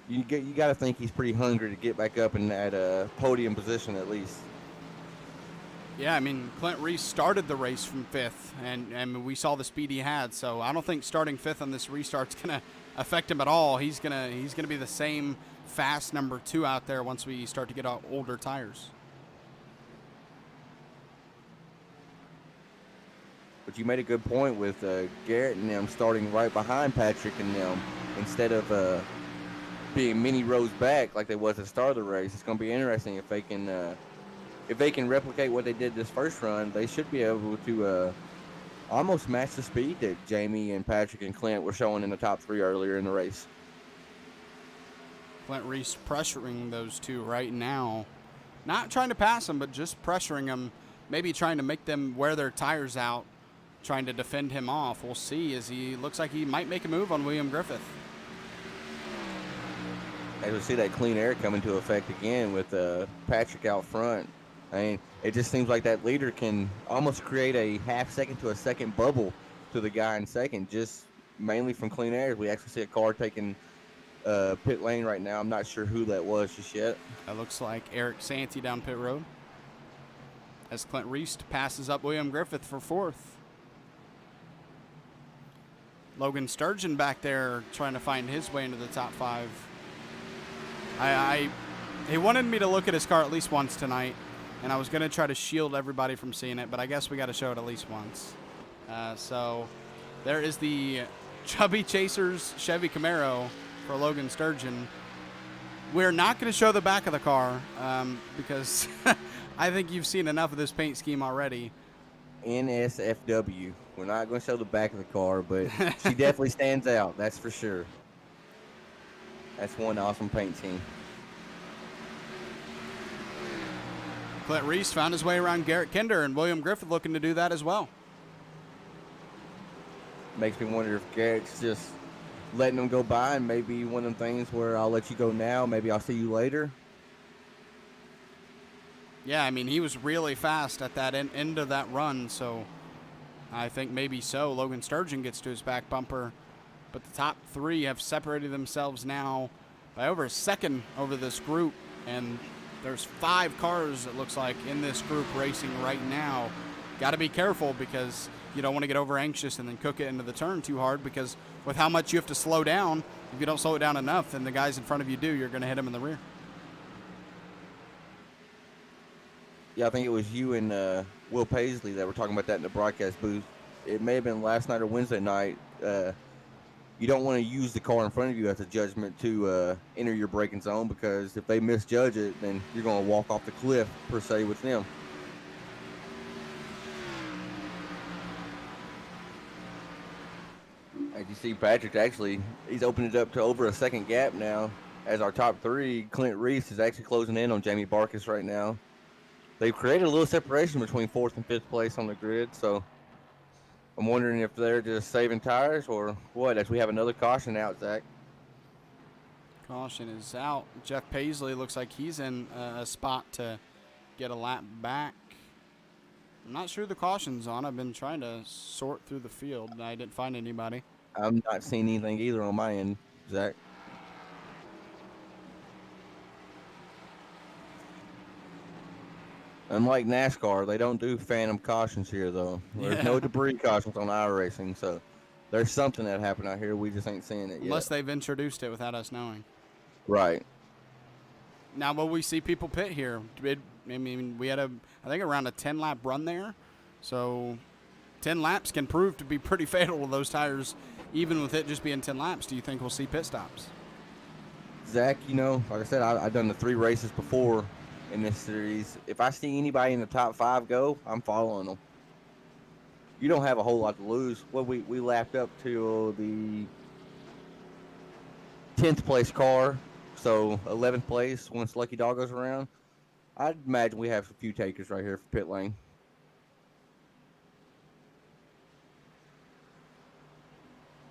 Speaker 1: you got to think he's pretty hungry to get back up in that podium position at least.
Speaker 2: Yeah, I mean, Clint Reese started the race from fifth, and we saw the speed he had. So I don't think starting fifth on this restart's going to affect him at all. He's gonna be the same fast number 2 out there once we start to get older tires.
Speaker 1: But you made a good point with Garrett and them starting right behind Patrick and them instead of being many rows back like they was at the start of the race. It's going to be interesting if they can replicate what they did this first run. They should be able to almost match the speed that Jamie and Patrick and Clint were showing in the top 3 earlier in the race.
Speaker 2: Clint Reese pressuring those two right now. Not trying to pass them, but just pressuring them. maybe trying to make them wear their tires out, trying to defend him off. We'll see, as he looks like he might make a move on William Griffith.
Speaker 1: As we see that clean air come into effect again with Patrick out front. I mean, it just seems like that leader can almost create a half second to a second bubble to the guy in second, just mainly from clean air. We actually see a car taking pit lane right now. I'm not sure who that was just yet.
Speaker 2: That looks like Eric Santee down pit road, as Clint Reist passes up William Griffith for fourth. Logan Sturgeon back there trying to find his way into the top five. He wanted me to look at his car at least once tonight, and I was going to try to shield everybody from seeing it, but I guess we got to show it at least once. So there is the Chubby Chasers Chevy Camaro for Logan Sturgeon. We're not going to show the back of the car because I think you've seen enough of this paint scheme already.
Speaker 1: NSFW. We're not going to show the back of the car, but she definitely stands out. That's for sure. That's one awesome paint team.
Speaker 2: Clint Reist found his way around Garrett Kinder, and William Griffith looking to do that as well.
Speaker 1: Makes me wonder if Garrett's just letting them go by, and maybe one of them things where I'll let you go now, maybe I'll see you later.
Speaker 2: Yeah, I mean, he was really fast at that end of that run, so I think maybe so. Logan Sturgeon gets to his back bumper, but the top three have separated themselves now by over a second over this group, and there's 5 cars, it looks like, in this group racing right now. Got to be careful because you don't want to get over anxious and then cook it into the turn too hard, because with how much you have to slow down, if you don't slow it down enough, then the guys in front of you do, you're going to hit them in the rear.
Speaker 1: Yeah, I think it was you and Will Paisley that were talking about that in the broadcast booth. It may have been last night or Wednesday night. You don't want to use the car in front of you as a judgment to enter your braking zone, because if they misjudge it, then you're going to walk off the cliff, per se, with them. As you see, Patrick actually, he's opened it up to over a second gap now. As our top three, Clint Reist is actually closing in on Jamie Barkus right now. They've created a little separation between 4th and 5th place on the grid, so I'm wondering if they're just saving tires or what, as we have another caution out, Zach.
Speaker 2: Caution is out. Jeff Paisley looks like he's in a spot to get a lap back. I'm not sure the caution's on. I've been trying to sort through the field, and I didn't find anybody.
Speaker 1: I'm not seeing anything either on my end, Zach. Unlike NASCAR, they don't do phantom cautions here, though. There's no debris cautions on iRacing, so there's something that happened out here. We just ain't seeing it yet.
Speaker 2: Unless they've introduced it without us knowing.
Speaker 1: Right.
Speaker 2: Now, will we see people pit here? I mean, we had I think around a 10-lap run there. So 10 laps can prove to be pretty fatal to those tires, even with it just being 10 laps. Do you think we'll see pit stops?
Speaker 1: Zach, like I said, I've done the 3 races before in this series. If I see anybody in the top 5 go, I'm following them. You don't have a whole lot to lose. Well, we lapped up to the 10th place car, so 11th place once Lucky Dog goes around. I'd imagine we have a few takers right here for pit lane.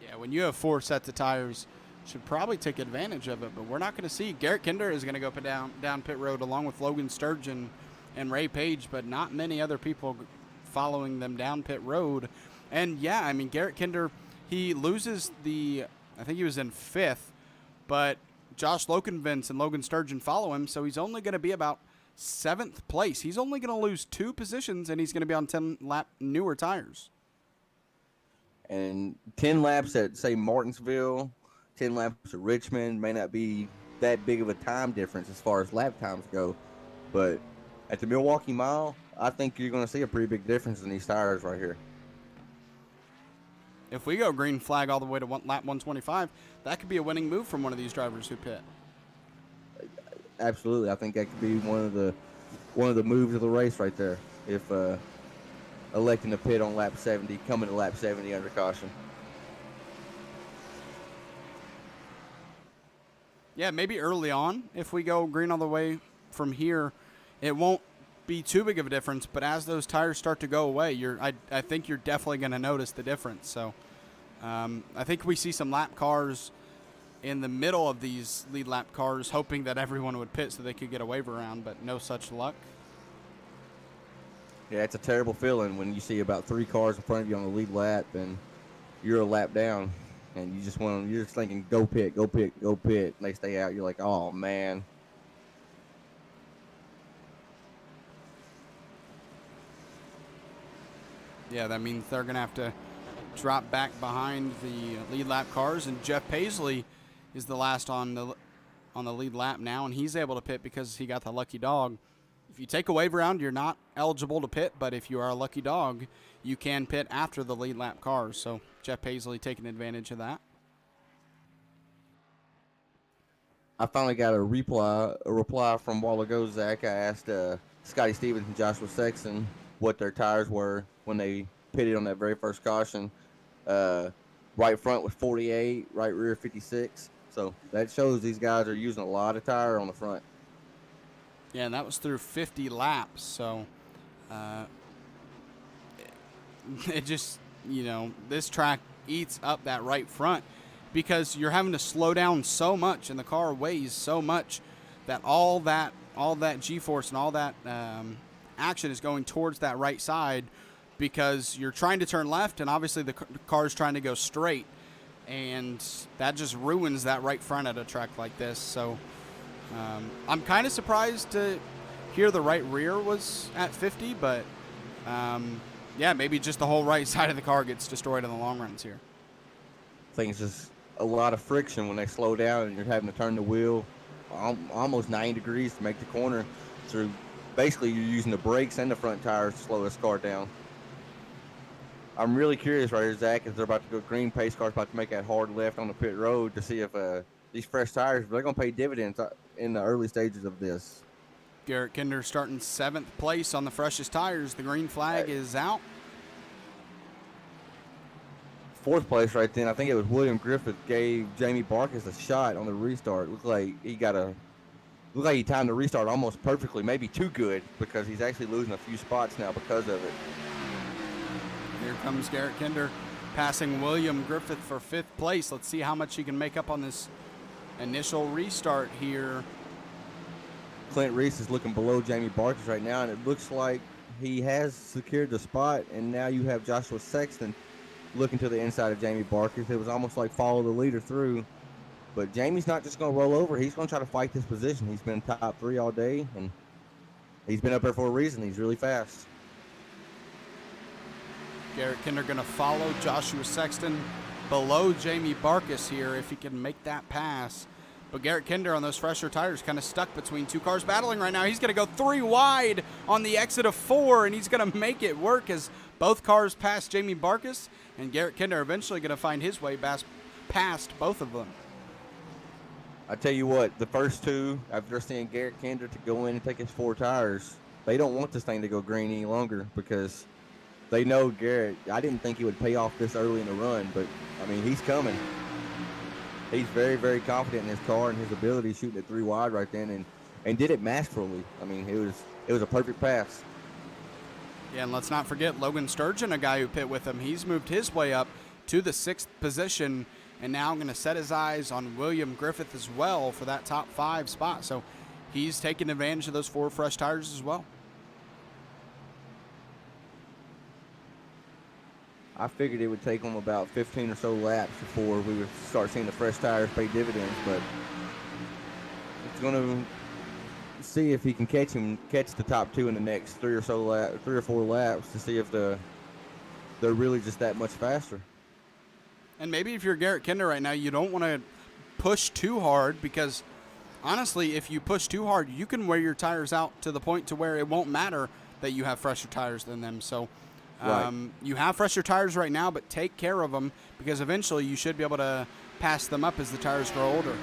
Speaker 2: Yeah, when you have 4 sets of tires, should probably take advantage of it, but we're not going to see. Garrett Kinder is going to go down pit road along with Logan Sturgeon and Ray Page, but not many other people following them down pit road. And yeah, I mean, Garrett Kinder, he loses I think he was in 5th, but Josh Lokenvins and Logan Sturgeon follow him, so he's only going to be about 7th place. He's only going to lose 2 positions, and he's going to be on 10-lap newer tires.
Speaker 1: And 10 laps at, say, Martinsville, 10 laps at Richmond may not be that big of a time difference as far as lap times go. But at the Milwaukee Mile, I think you're going to see a pretty big difference in these tires right here.
Speaker 2: If we go green flag all the way to lap 125, that could be a winning move from one of these drivers who pit.
Speaker 1: Absolutely. I think that could be one of the moves of the race right there. If electing to pit on lap 70, coming to lap 70 under caution.
Speaker 2: Yeah, maybe early on, if we go green all the way from here, it won't be too big of a difference, but as those tires start to go away, I think you're definitely going to notice the difference. So I think we see some lap cars in the middle of these lead lap cars hoping that everyone would pit so they could get a wave around, but no such luck.
Speaker 1: Yeah, it's a terrible feeling when you see about 3 cars in front of you on the lead lap and you're a lap down, and you're just thinking, go pit, go pit, go pit, and they stay out. You're like, oh man.
Speaker 2: Yeah, that means they're going to have to drop back behind the lead lap cars, and Jeff Paisley is the last on the lead lap now, and he's able to pit because he got the lucky dog. If you take a wave around, you're not eligible to pit, but if you are a lucky dog, you can pit after the lead lap cars. So Jeff Paisley taking advantage of that.
Speaker 1: I finally got a reply from a while ago, Zach. I asked Scotty Stevens and Joshua Sexton what their tires were when they pitted on that very first caution. Right front was 48, right rear 56. So that shows these guys are using a lot of tire on the front.
Speaker 2: Yeah, and that was through 50 laps. So it just, this track eats up that right front because you're having to slow down so much and the car weighs so much that all that G-force and all that action is going towards that right side because you're trying to turn left and obviously the car's trying to go straight, and that just ruins that right front at a track like this. So I'm kind of surprised to hear the right rear was at 50, but yeah, maybe just the whole right side of the car gets destroyed in the long runs here.
Speaker 1: I think it's just a lot of friction when they slow down and you're having to turn the wheel almost 90 degrees to make the corner. So basically you're using the brakes and the front tires to slow this car down. I'm really curious right here, Zach, as they're about to go green. Pace car's about to make that hard left on the pit road to see if these fresh tires, they're going to pay dividends in the early stages of this.
Speaker 2: Garrett Kinder starting 7th place on the freshest tires. The green flag is out.
Speaker 1: 4th place right then, I think it was William Griffith gave Jamie Barkus a shot on the restart. Looked like he timed the restart almost perfectly, maybe too good, because he's actually losing a few spots now because of it.
Speaker 2: Here comes Garrett Kinder passing William Griffith for 5th place. Let's see how much he can make up on this initial restart here.
Speaker 1: Clint Reese is looking below Jamie Barkus right now, and it looks like he has secured the spot, and now you have Joshua Sexton looking to the inside of Jamie Barkus. It was almost like follow the leader through, but Jamie's not just going to roll over. He's going to try to fight this position. He's been top 3 all day, and he's been up there for a reason. He's really fast.
Speaker 2: Garrett Kinder going to follow Joshua Sexton below Jamie Barkus here if he can make that pass. But Garrett Kinder on those fresher tires kind of stuck between 2 cars battling right now. He's going to go 3 wide on the exit of 4, and he's going to make it work as both cars pass Jamie Barkus, and Garrett Kinder eventually going to find his way past both of them.
Speaker 1: I tell you what, the first 2, after seeing Garrett Kinder to go in and take his 4 tires, they don't want this thing to go green any longer because they know Garrett. I didn't think he would pay off this early in the run, but, I mean, he's coming. He's very, very confident in his car and his ability shooting it 3 wide right then and did it masterfully. I mean, it was a perfect pass.
Speaker 2: Yeah, and let's not forget Logan Sturgeon, a guy who pit with him. He's moved his way up to the 6th position and now going to set his eyes on William Griffith as well for that top 5 spot. So he's taking advantage of those 4 fresh tires as well.
Speaker 1: I figured it would take him about 15 or so laps before we would start seeing the fresh tires pay dividends, but it's going to see if he can catch the top 2 in the next 3 or 4 laps to see if they're really just that much faster.
Speaker 2: And maybe if you're Garrett Kinder right now, you don't want to push too hard because honestly, if you push too hard, you can wear your tires out to the point to where it won't matter that you have fresher tires than them. So
Speaker 1: right.
Speaker 2: You have fresher tires right now, but take care of them because eventually you should be able to pass them up as the tires grow older.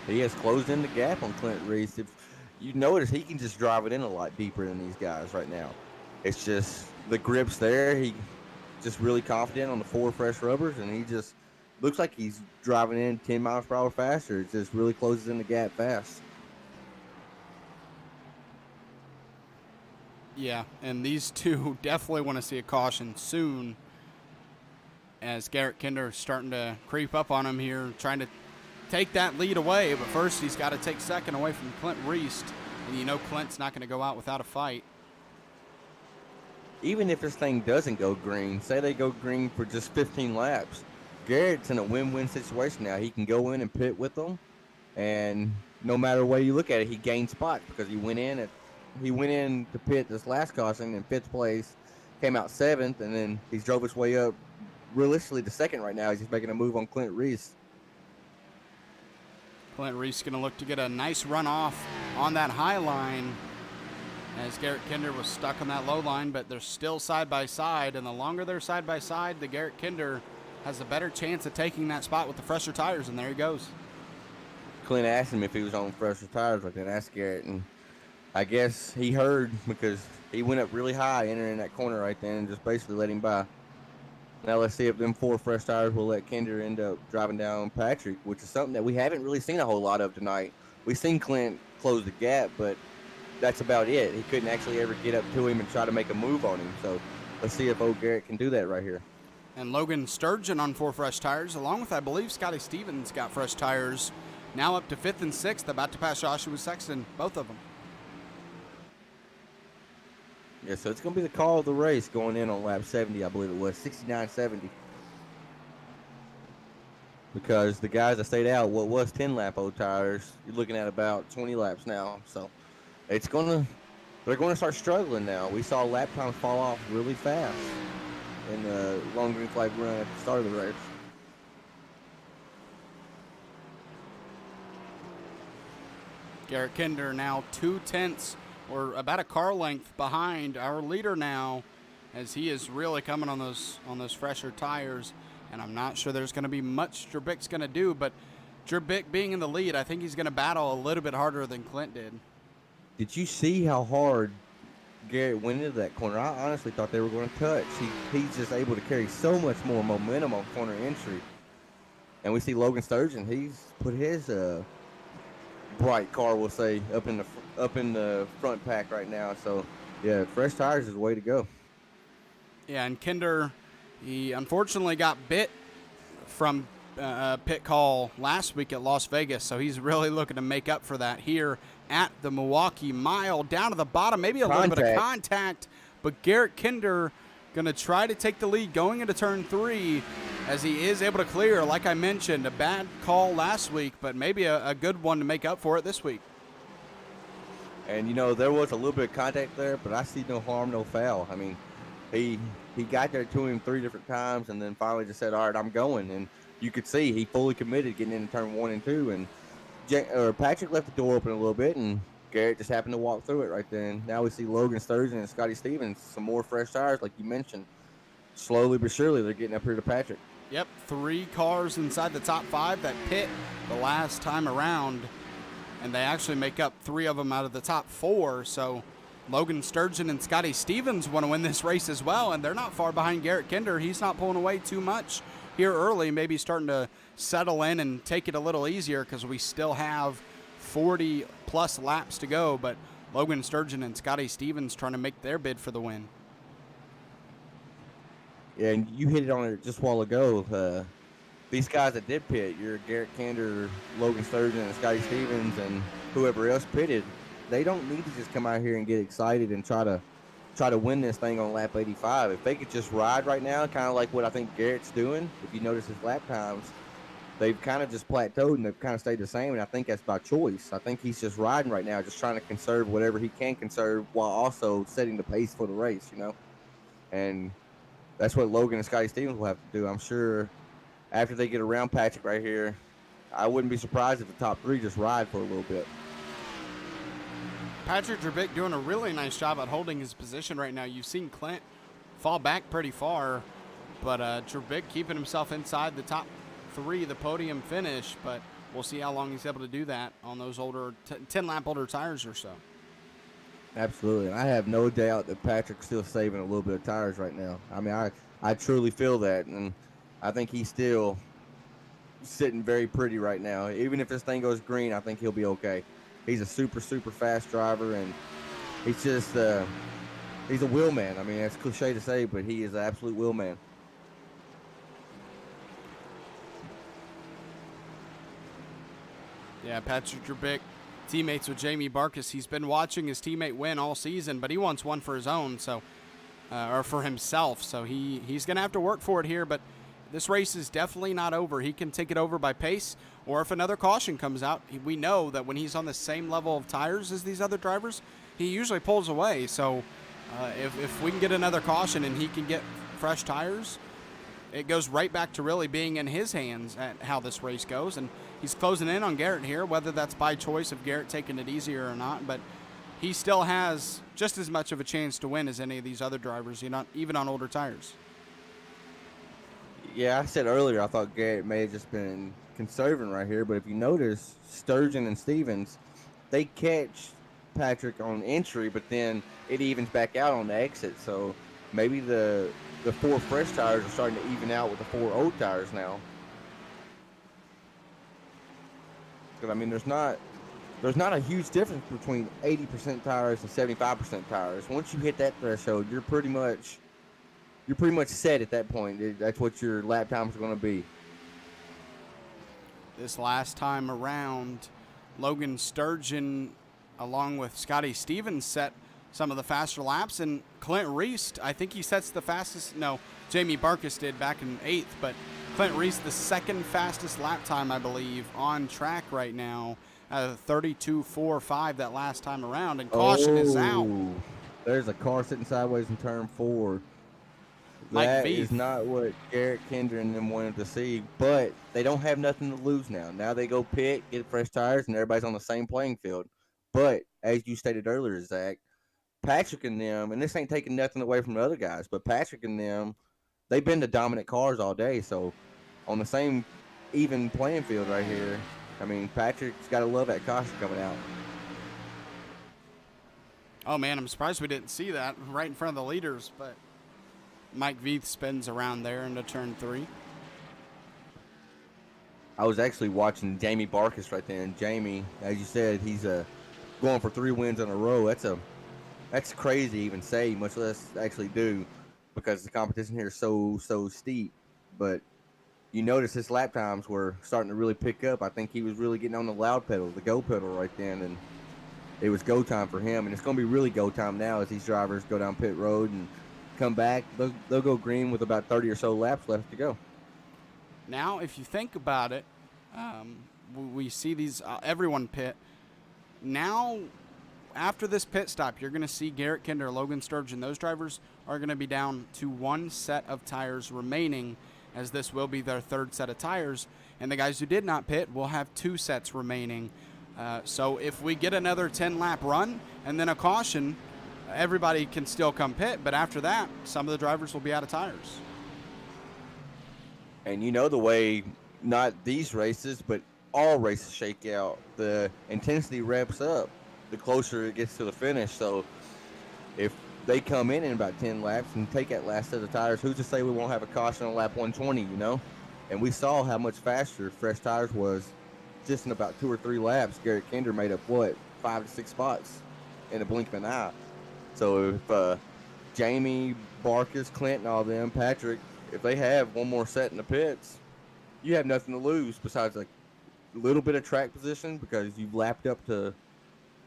Speaker 1: He has closed in the gap on Clint Reese. If you notice, he can just drive it in a lot deeper than these guys right now. It's just the grip's there. He just really confident on the 4 fresh rubbers, and he just looks like he's driving in 10 miles per hour faster. It just really closes in the gap fast.
Speaker 2: Yeah, and these two definitely want to see a caution soon, as Garrett Kinder is starting to creep up on him here, trying to take that lead away. But first, he's got to take second away from Clint Reist, and you know Clint's not going to go out without a fight.
Speaker 1: Even if this thing doesn't go green, say they go green for just 15 laps, Garrett's in a win-win situation now. He can go in and pit with them, and no matter way you look at it, he gained spots because he went in to pit this last caution in fifth place, came out seventh, and then he's drove his way up realistically to second right now. He's just making a move on Clint Reist.
Speaker 2: Clint Reist going to look to get a nice run off on that high line, as Garrett Kinder was stuck on that low line, but they're still side by side, and the longer they're side by side, the Garrett Kinder has a better chance of taking that spot with the fresher tires, and there he goes.
Speaker 1: Clint asked him if he was on fresher tires like that. Asked Garrett, and I guess he heard because he went up really high entering that corner right then and just basically let him by. Now let's see if them 4 fresh tires will let Kinder end up driving down Patrick, which is something that we haven't really seen a whole lot of tonight. We've seen Clint close the gap, but that's about it. He couldn't actually ever get up to him and try to make a move on him. So let's see if old Garrett can do that right here.
Speaker 2: And Logan Sturgeon on 4 fresh tires, along with, I believe, Scotty Stevens got fresh tires. Now up to 5th and 6th, about to pass Joshua Sexton, both of them.
Speaker 1: Yeah, so it's going to be the call of the race going in on lap 70, I believe it was, 69.70. Because the guys that stayed out, what was 10-lap old tires, you're looking at about 20 laps now. So they're going to start struggling now. We saw lap times fall off really fast in the long green flag run at the start of the race.
Speaker 2: Garrett Kinder now 2/10 or about a car length behind our leader now, as he is really coming on those fresher tires, and I'm not sure there's going to be much Drabic's going to do, but Drabic being in the lead, I think he's going to battle a little bit harder than Clint did.
Speaker 1: Did you see how hard Garrett went into that corner? I honestly thought they were going to touch. He's just able to carry so much more momentum on corner entry. And we see Logan Sturgeon, he's put his bright car, we'll say, up in the front pack right now. So yeah, fresh tires is the way to go.
Speaker 2: Yeah, and Kinder, he unfortunately got bit from pit call last week at Las Vegas, so he's really looking to make up for that here at the Milwaukee Mile. Down to the bottom, maybe a little bit of contact, but Garrett Kinder going to try to take the lead going into turn 3, as he is able to clear. Like I mentioned, a bad call last week, but maybe a good one to make up for it this week.
Speaker 1: And, you know, there was a little bit of contact there, but I see no harm, no foul. I mean, he got there to him 3 different times and then finally just said, all right, I'm going. And you could see he fully committed getting into turn 1 and 2. And Patrick left the door open a little bit, and Garrett just happened to walk through it right then. Now we see Logan Sturgeon and Scotty Stevens, some more fresh tires, like you mentioned. Slowly but surely, they're getting up here to Patrick.
Speaker 2: Yep, 3 cars inside the top 5 that pit the last time around, and they actually make up 3 of them out of the top 4. So Logan Sturgeon and Scotty Stevens want to win this race as well, and they're not far behind Garrett Kinder. He's not pulling away too much here early, maybe starting to settle in and take it a little easier because we still have 40-plus laps to go, but Logan Sturgeon and Scotty Stevens trying to make their bid for the win.
Speaker 1: Yeah, and you hit it on it just a while ago. These guys that did pit, your Garrett Kinder, Logan Sturgeon, and Scotty Stevens, and whoever else pitted, they don't need to just come out here and get excited and try to win this thing on lap 85. If they could just ride right now, kind of like what I think Garrett's doing, if you notice his lap times, they've kind of just plateaued and they've kind of stayed the same, and I think that's by choice. I think he's just riding right now, just trying to conserve whatever he can conserve while also setting the pace for the race, you know? And that's what Logan and Scotty Stevens will have to do. I'm sure after they get around Patrick right here, I wouldn't be surprised if the top 3 just ride for a little bit.
Speaker 2: Patrick Drabic doing a really nice job at holding his position right now. You've seen Clint fall back pretty far, but Drabic keeping himself inside the top 3, the podium finish, but we'll see how long he's able to do that on those older 10-lap older tires or so.
Speaker 1: Absolutely. And I have no doubt that Patrick's still saving a little bit of tires right now. I mean, I truly feel that, and I think he's still sitting very pretty right now. Even if this thing goes green, I think he'll be okay. He's a super, super fast driver, and he's just He's a wheel man. I mean, that's cliche to say, but he is an absolute wheel man.
Speaker 2: Yeah, Patrick Drabik, teammates with Jamie Barkus. He's been watching his teammate win all season, but he wants one for his own, so or for himself. So he's going to have to work for it here, but this race is definitely not over. He can take it over by pace, or if another caution comes out, we know that when he's on the same level of tires as these other drivers, he usually pulls away. So if we can get another caution and he can get fresh tires, it goes right back to really being in his hands at how this race goes. And he's closing in on Garrett here, whether that's by choice of Garrett taking it easier or not. But he still has just as much of a chance to win as any of these other drivers, even on older tires.
Speaker 1: Yeah, I said earlier I thought Garrett may have just been conserving right here, but if you notice, Sturgeon and Stevens, they catch Patrick on entry, but then it evens back out on the exit. So maybe the 4 fresh tires are starting to even out with the 4 old tires now. Because I mean, there's not a huge difference between 80% tires and 75% tires. Once you hit that threshold, you're pretty much set at that point. That's what your lap times are going to be.
Speaker 2: This last time around, Logan Sturgeon, along with Scotty Stevens, set some of the faster laps, and Clint Reese, I think he sets the fastest. No, Jamie Barkus did back in 8th, but Clint Reese, the second fastest lap time, I believe, on track right now, 32.45 that last time around, and caution is out.
Speaker 1: There's a car sitting sideways in turn 4.
Speaker 2: Mike
Speaker 1: That
Speaker 2: Veith.
Speaker 1: is not what Garrett Kinder and them wanted to see, but they don't have nothing to lose now. Now they go pit, get fresh tires, and everybody's on the same playing field. But as you stated earlier, Zach, Patrick and them, and this ain't taking nothing away from the other guys, but Patrick and them, they've been the dominant cars all day. So on the same even playing field right here, I mean, Patrick's got to love that caution coming out.
Speaker 2: Oh, man, I'm surprised we didn't see that right in front of the leaders, but Mike Veith spins around there into turn 3.
Speaker 1: I was actually watching Jamie Barkus right there, and Jamie, as you said, he's going for 3 wins in a row. That's crazy to even say, much less actually do, because the competition here is so steep. But you notice his lap times were starting to really pick up. I think he was really getting on the loud pedal, the go pedal right then, and it was go time for him. And it's going to be really go time now as these drivers go down pit road and come back. They'll go green with about 30 or so laps left to go.
Speaker 2: Now, if you think about it, we see these everyone pit. Now, after this pit stop, you're going to see Garrett Kinder, Logan Sturgeon. Those drivers are going to be down to 1 set of tires remaining, as this will be their 3rd set of tires. And the guys who did not pit will have 2 sets remaining. So if we get another 10-lap run and then a caution, everybody can still come pit. But after that, some of the drivers will be out of tires.
Speaker 1: And you know the way, not these races, but all races shake out, the intensity ramps up the closer it gets to the finish. So if they come in about 10 laps and take that last set of tires, who's to say we won't have a caution on lap 120, you know? And we saw how much faster fresh tires was just in about 2 or 3 laps. Garrett Kinder made up, 5 to 6 spots in a blink of an eye. So if Jamie, Barkus, Clint, and all them, Patrick, if they have one more set in the pits, you have nothing to lose besides a little bit of track position, because you've lapped up to,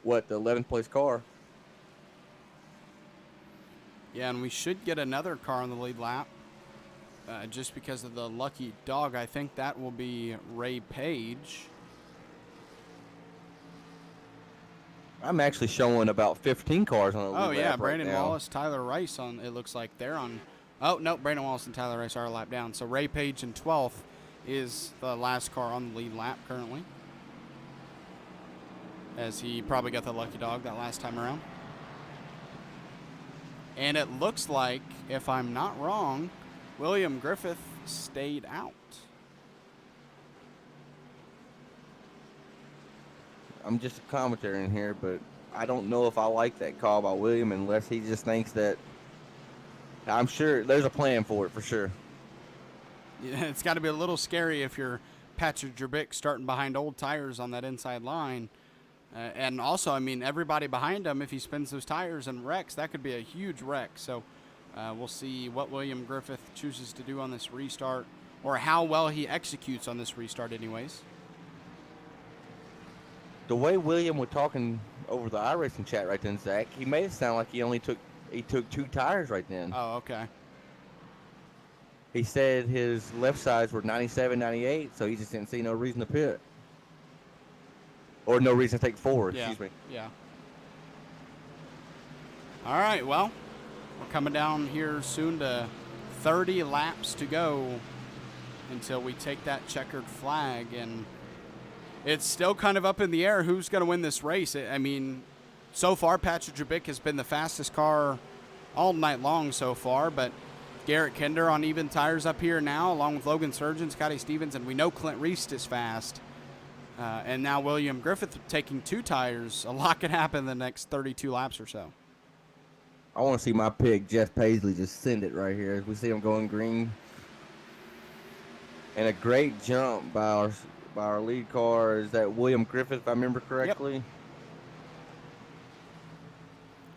Speaker 1: the 11th place car.
Speaker 2: Yeah, and we should get another car on the lead lap just because of the lucky dog. I think that will be Ray Page.
Speaker 1: I'm actually showing about 15 cars on the lead lap.
Speaker 2: Oh, yeah,
Speaker 1: right
Speaker 2: Brandon
Speaker 1: now.
Speaker 2: Wallace, Tyler Rice on. It looks like they're on. Oh, no, Brandon Wallace and Tyler Rice are a lap down. So Ray Page in 12th is the last car on the lead lap currently, as he probably got the lucky dog that last time around. And it looks like, if I'm not wrong, William Griffith stayed out.
Speaker 1: I'm just a commentator in here, but I don't know if I like that call by William unless he just thinks that. I'm sure there's a plan for it, for sure.
Speaker 2: Yeah, it's got to be a little scary if you're Patrick Drabik starting behind old tires on that inside line. And also, I mean, everybody behind him, if he spins those tires and wrecks, that could be a huge wreck. So we'll see what William Griffith chooses to do on this restart, or how well he executes on this restart anyways.
Speaker 1: The way William was talking over the iRacing chat right then, Zach, he made it sound like he took 2 tires right then.
Speaker 2: Oh, okay.
Speaker 1: He said his left sides were 97, 98, so he just didn't see no reason to pit. Or no reason to take forward, excuse me.
Speaker 2: Yeah. All right, well, we're coming down here soon to 30 laps to go until we take that checkered flag, and it's still kind of up in the air who's going to win this race. I mean, so far, Patrick Drabik has been the fastest car all night long so far, but Garrett Kinder on even tires up here now, along with Logan Surgeon, Scotty Stevens, and we know Clint Reist is fast. And now William Griffith taking 2 tires. A lot could happen in the next 32 laps or so.
Speaker 1: I want to see my pick, Jeff Paisley, just send it right here. We see him going green. And a great jump by our lead car. Is that William Griffith, if I remember correctly?
Speaker 2: Yep.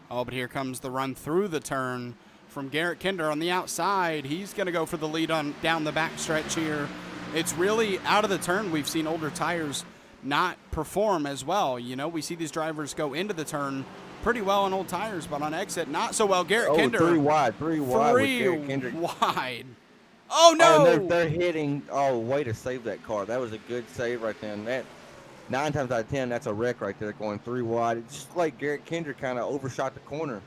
Speaker 2: Oh, but here comes the run through the turn from Garrett Kinder on the outside. He's going to go for the lead on down the back stretch here. It's really out of the turn. We've seen older tires not perform as well. You know, we see these drivers go into the turn pretty well on old tires, but on exit, not so well. Garrett Kinder.
Speaker 1: 3 wide with Garrett Kinder.
Speaker 2: Wide. Oh, no.
Speaker 1: Oh, they're hitting. Oh, way to save that car. That was a good save right then. That 9 times out of 10, that's a wreck right there, going 3 wide. It's just like Garrett Kinder kind of overshot the corner.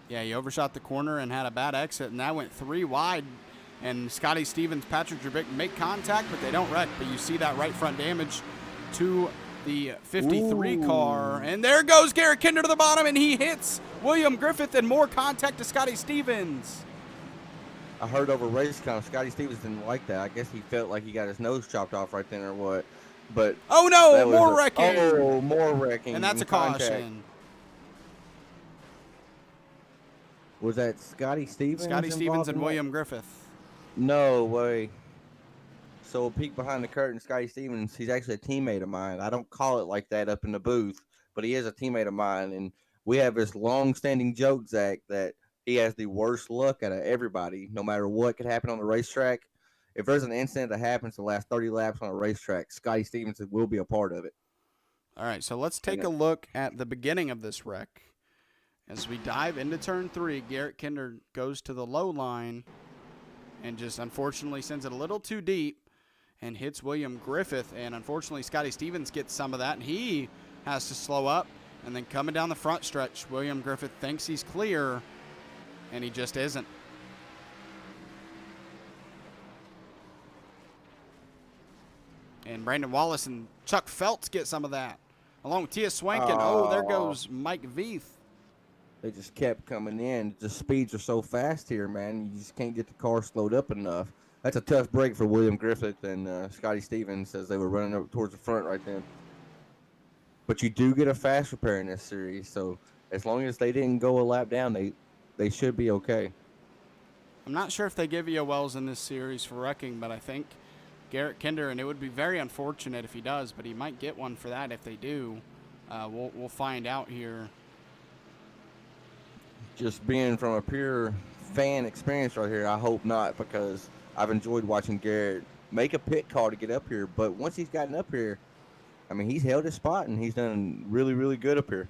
Speaker 2: Yeah, he overshot the corner and had a bad exit, and that went 3 wide. And Scotty Stevens, Patrick Drabik make contact, but they don't wreck. But you see that right front damage to the 53 car. And there goes Garrett Kinder to the bottom, and he hits William Griffith, and more contact to Scotty Stevens.
Speaker 1: I heard over race count, Scotty Stevens didn't like that. I guess he felt like he got his nose chopped off right then or what. But
Speaker 2: oh, no, more wrecking.
Speaker 1: Oh, more wrecking.
Speaker 2: And that's a caution.
Speaker 1: Was that Scotty Stevens?
Speaker 2: Scotty Stevens and William Griffith.
Speaker 1: No way. So a peek behind the curtain, Scotty Stevens, he's actually a teammate of mine. I don't call it like that up in the booth, but he is a teammate of mine. And we have this long-standing joke, Zach, that he has the worst luck out of everybody, no matter what could happen on the racetrack. If there's an incident that happens the last 30 laps on a racetrack, Scotty Stevens will be a part of it.
Speaker 2: All right, so let's take a look at the beginning of this wreck. As we dive into turn 3, Garrett Kinder goes to the low line and just unfortunately sends it a little too deep and hits William Griffith. And unfortunately, Scotty Stevens gets some of that, and he has to slow up. And then coming down the front stretch, William Griffith thinks he's clear, and he just isn't. And Brandon Wallace and Chuck Feltz get some of that, along with Tia Swank. And there goes Mike Veith.
Speaker 1: They just kept coming in. The speeds are so fast here, man. You just can't get the car slowed up enough. That's a tough break for William Griffith and Scotty Stevens as they were running up towards the front right then. But you do get a fast repair in this series, so as long as they didn't go a lap down, they should be okay.
Speaker 2: I'm not sure if they give EOLs in this series for wrecking, but I think Garrett Kinder, and it would be very unfortunate if he does, but he might get one for that if they do. We'll find out here.
Speaker 1: Just being from a pure fan experience right here, I hope not, because I've enjoyed watching Garrett make a pit call to get up here. But once he's gotten up here, I mean, he's held his spot, and he's done really, really good up here.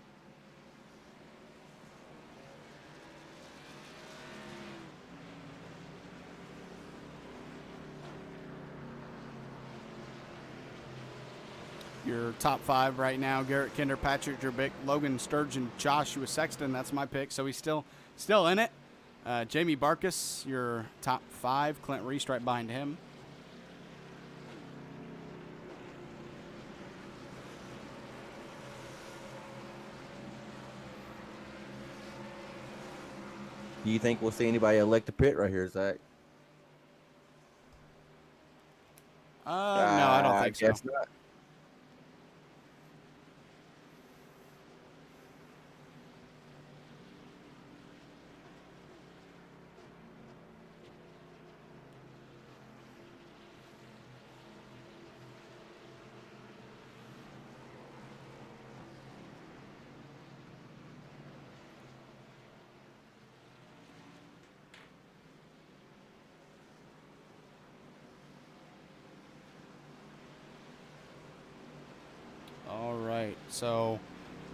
Speaker 2: Your top 5 right now: Garrett Kinder, Patrick Drabik, Logan Sturgeon, Joshua Sexton. That's my pick, so he's still in it. Jamie Barkus, your top 5. Clint Reist right behind him.
Speaker 1: Do you think we'll see anybody elect to pit right here, Zach?
Speaker 2: No, I don't think so.
Speaker 1: Guess not.
Speaker 2: So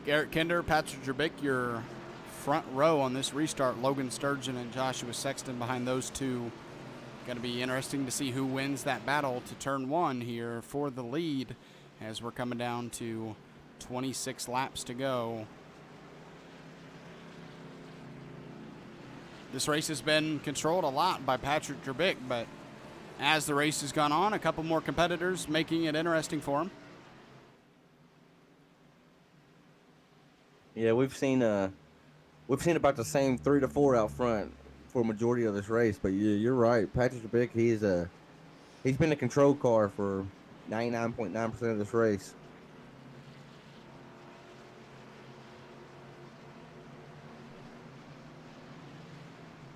Speaker 2: Garrett Kinder, Patrick Drabik, your front row on this restart. Logan Sturgeon and Joshua Sexton behind those two. Going to be interesting to see who wins that battle to turn one here for the lead as we're coming down to 26 laps to go. This race has been controlled a lot by Patrick Drabik, but as the race has gone on, a couple more competitors making it interesting for him.
Speaker 1: Yeah, we've seen about the same 3 to 4 out front for a majority of this race, but you're right. Patrick Drabik, he's been a control car for 99.9% of this race.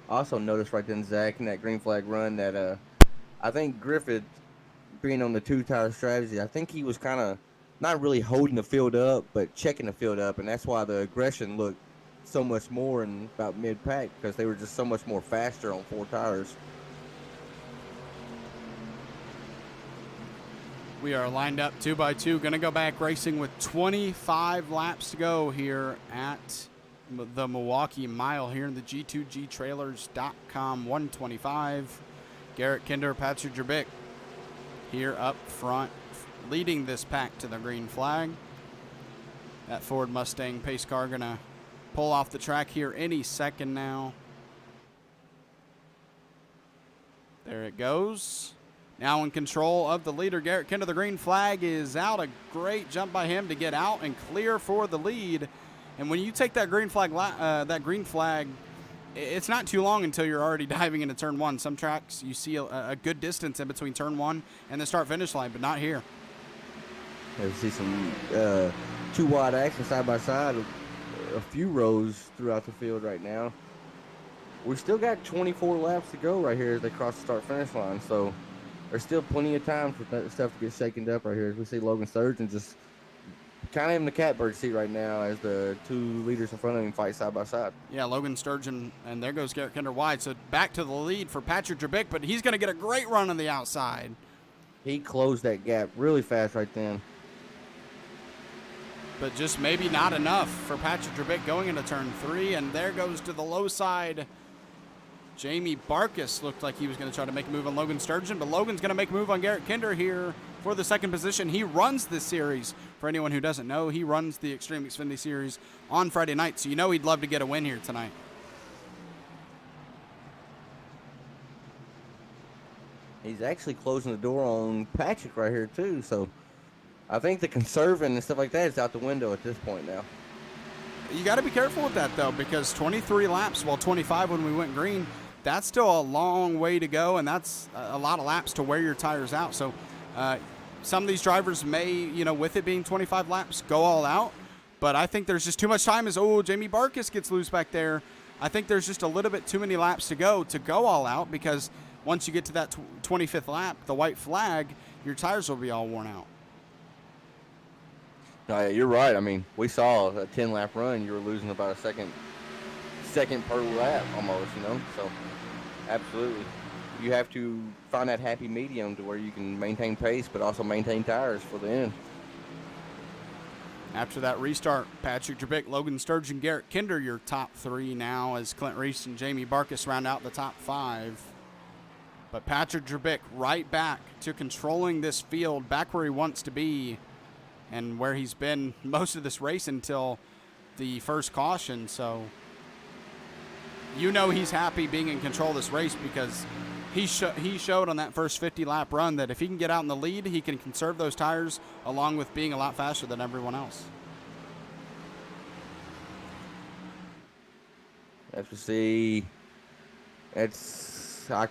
Speaker 1: I also noticed right then, Zach, in that green flag run that I think Griffith, being on the 2-tire strategy, I think he was kind of not really holding the field up, but checking the field up, and that's why the aggression looked so much more in about mid-pack, because they were just so much more faster on 4 tires.
Speaker 2: We are lined up 2 by 2. Going to go back racing with 25 laps to go here at the Milwaukee Mile here in the G2GTrailers.com 125. Garrett Kinder, Patrick Drabik here up front, leading this pack to the green flag. That Ford Mustang pace car going to pull off the track here any second now. There it goes. Now in control of the leader, Garrett Kinder. The green flag is out. A great jump by him to get out and clear for the lead. And when you take that green flag, it's not too long until you're already diving into turn one. Some tracks you see a good distance in between turn one and the start-finish line, but not here.
Speaker 1: Yeah, we see some 2 wide action side by side, a few rows throughout the field right now. We still got 24 laps to go right here as they cross the start-finish line, so there's still plenty of time for that stuff to get shaken up right here. As we see Logan Sturgeon just kind of in the catbird seat right now as the 2 leaders in front of him fight side by side.
Speaker 2: Yeah, Logan Sturgeon, and there goes Garrett Kinder wide. So back to the lead for Patrick Drabik, but he's going to get a great run on the outside.
Speaker 1: He closed that gap really fast right then.
Speaker 2: But just maybe not enough for Patrick Drabik going into turn 3, and there goes to the low side. Jamie Barkus looked like he was going to try to make a move on Logan Sturgeon, but Logan's going to make a move on Garrett Kinder here for the second position. He runs this series. For anyone who doesn't know, he runs the Xtreme Xfinity Series on Friday night, so you know he'd love to get a win here tonight.
Speaker 1: He's actually closing the door on Patrick right here, too, so I think the conserving and stuff like that is out the window at this point now.
Speaker 2: You got to be careful with that, though, because 23 laps, while 25 when we went green, that's still a long way to go, and that's a lot of laps to wear your tires out. So some of these drivers may, with it being 25 laps, go all out. But I think there's just too much time as, Jamie Barkus gets loose back there. I think there's just a little bit too many laps to go all out, because once you get to that 25th lap, the white flag, your tires will be all worn out.
Speaker 1: You're right. I mean, we saw a 10-lap run. You were losing about a second per lap almost, So, absolutely. You have to find that happy medium to where you can maintain pace but also maintain tires for the end.
Speaker 2: After that restart, Patrick Drabik, Logan Sturgeon, Garrett Kinder, your top 3 now, as Clint Reese and Jamie Barkus round out the top 5. But Patrick Drabik right back to controlling this field, back where he wants to be, and where he's been most of this race until the first caution. So he's happy being in control of this race, because he showed on that first 50-lap run that if he can get out in the lead, he can conserve those tires along with being a lot faster than everyone else.
Speaker 1: As we see, I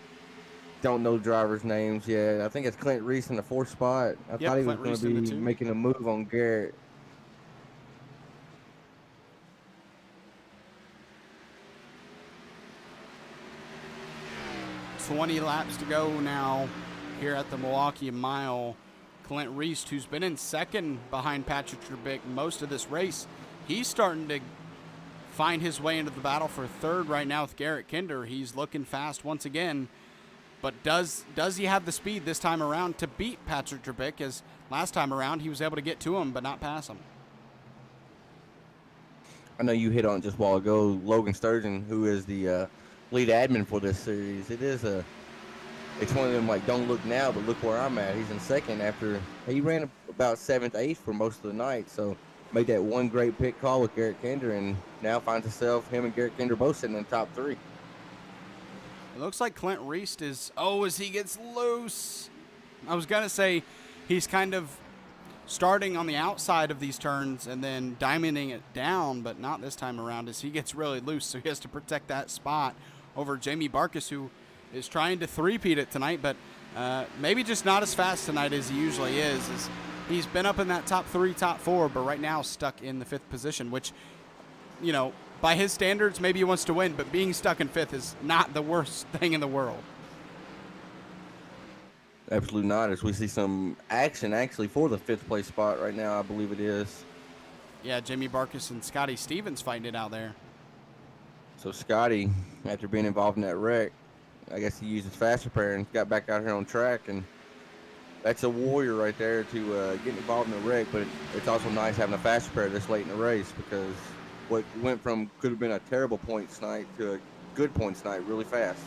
Speaker 1: don't know drivers' names yet. I think it's Clint Reese in the 4th spot. I thought he was going to be making a move on Garrett.
Speaker 2: $20 laps to go now here at the Milwaukee Mile. Clint Reese, who's been in second behind Patrick Drabik most of this race, he's starting to find his way into the battle for third right now with Garrett Kinder. He's looking fast once again. But does he have the speed this time around to beat Patrick Drabik, as last time around he was able to get to him but not pass him?
Speaker 1: I know you hit on it just a while ago. Logan Sturgeon, who is the lead admin for this series, it's one of them like don't look now, but look where I'm at. He's in second after he ran about seventh, eighth for most of the night. So made that one great pit call with Garrett Kinder, and now finds him and Garrett Kinder both sitting in the top three.
Speaker 2: It looks like Clint Reist is, as he gets loose. I was going to say he's kind of starting on the outside of these turns and then diamonding it down, but not this time around as he gets really loose, so he has to protect that spot over Jamie Barkus, who is trying to three-peat it tonight, but maybe just not as fast tonight as he usually is. He's been up in that top three, top four, but right now stuck in the fifth position, which, you know, by his standards, maybe he wants to win, but being stuck in fifth is not the worst thing in the world.
Speaker 1: Absolutely not. As we see some action actually for the fifth place spot right now, I believe it is.
Speaker 2: Yeah, Jamie Barkus and Scotty Stevens fighting it out there.
Speaker 1: So Scotty, after being involved in that wreck, I guess he used his fast repair and got back out here on track, and that's a warrior right there to get involved in the wreck. But it's also nice having a fast repair this late in the race, because what went from could have been a terrible points night to a good points night really fast.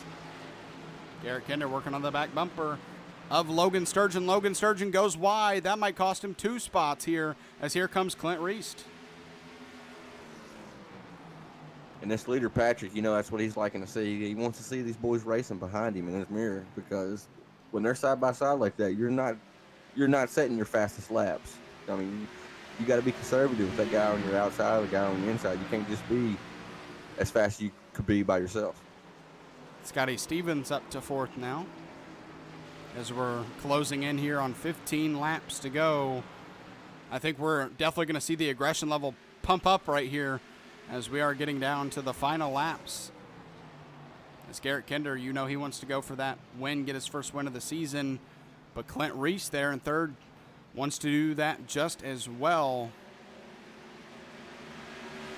Speaker 2: Garrett Kinder working on the back bumper of Logan Sturgeon. Logan Sturgeon goes wide. That might cost him 2 spots here, as here comes Clint Reist.
Speaker 1: And this leader, Patrick, you know, that's what he's liking to see. He wants to see these boys racing behind him in his mirror, because when they're side by side like that, you're not setting your fastest laps. I mean, you got to be conservative with that guy on your outside or the guy on the inside. You can't just be as fast as you could be by yourself.
Speaker 2: Scotty Stevens up to fourth now, as we're closing in here on 15 laps to go. I think we're definitely going to see the aggression level pump up right here as we are getting down to the final laps. As Garrett Kinder, you know he wants to go for that win, get his first win of the season. But Clint Reist there in third wants to do that just as well.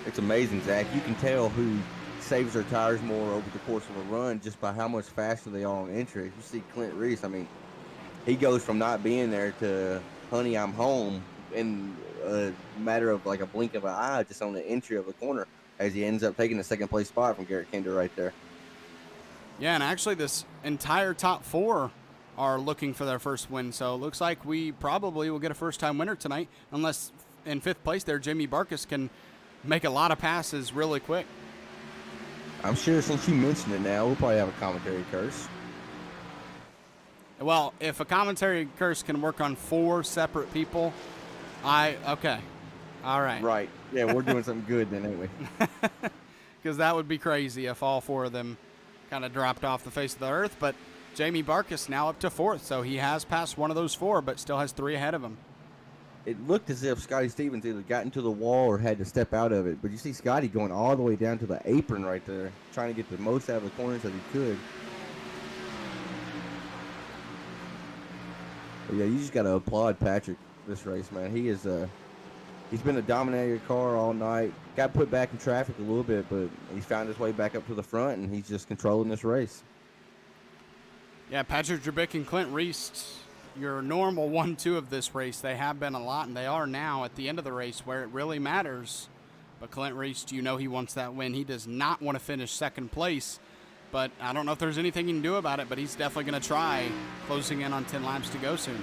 Speaker 1: It's amazing, Zach. You can tell who saves their tires more over the course of a run just by how much faster they are on entry. You see Clint Reist, I mean, he goes from not being there to, honey, I'm home in a matter of like a blink of an eye just on the entry of the corner, as he ends up taking the second place spot from Garrett Kinder right there.
Speaker 2: Yeah, and actually this entire top four are looking for their first win, so it looks like we probably will get a first-time winner tonight, unless in fifth place there, Jamie Barkus can make a lot of passes really quick.
Speaker 1: I'm sure since you mentioned it now, we'll probably have a commentary curse.
Speaker 2: Well, if a commentary curse can work on 4 separate people, okay. All right.
Speaker 1: Right. Yeah, we're doing something good then, ain't we?
Speaker 2: Because that would be crazy if all 4 of them kind of dropped off the face of the earth. But Jamie Barkus now up to fourth, so he has passed one of those 4, but still has 3 ahead of him.
Speaker 1: It looked as if Scotty Stevens either got into the wall or had to step out of it. But you see Scotty going all the way down to the apron right there, trying to get the most out of the corners that he could. But yeah, you just got to applaud Patrick this race, man. He's been a dominator car all night. Got put back in traffic a little bit, but he's found his way back up to the front, and he's just controlling this race.
Speaker 2: Yeah, Patrick Drabik and Clint Reist, your normal 1-2 of this race. They have been a lot, and they are now at the end of the race where it really matters. But Clint Reist, you know he wants that win. He does not want to finish second place, but I don't know if there's anything he can do about it, but he's definitely going to try, closing in on 10 laps to go soon.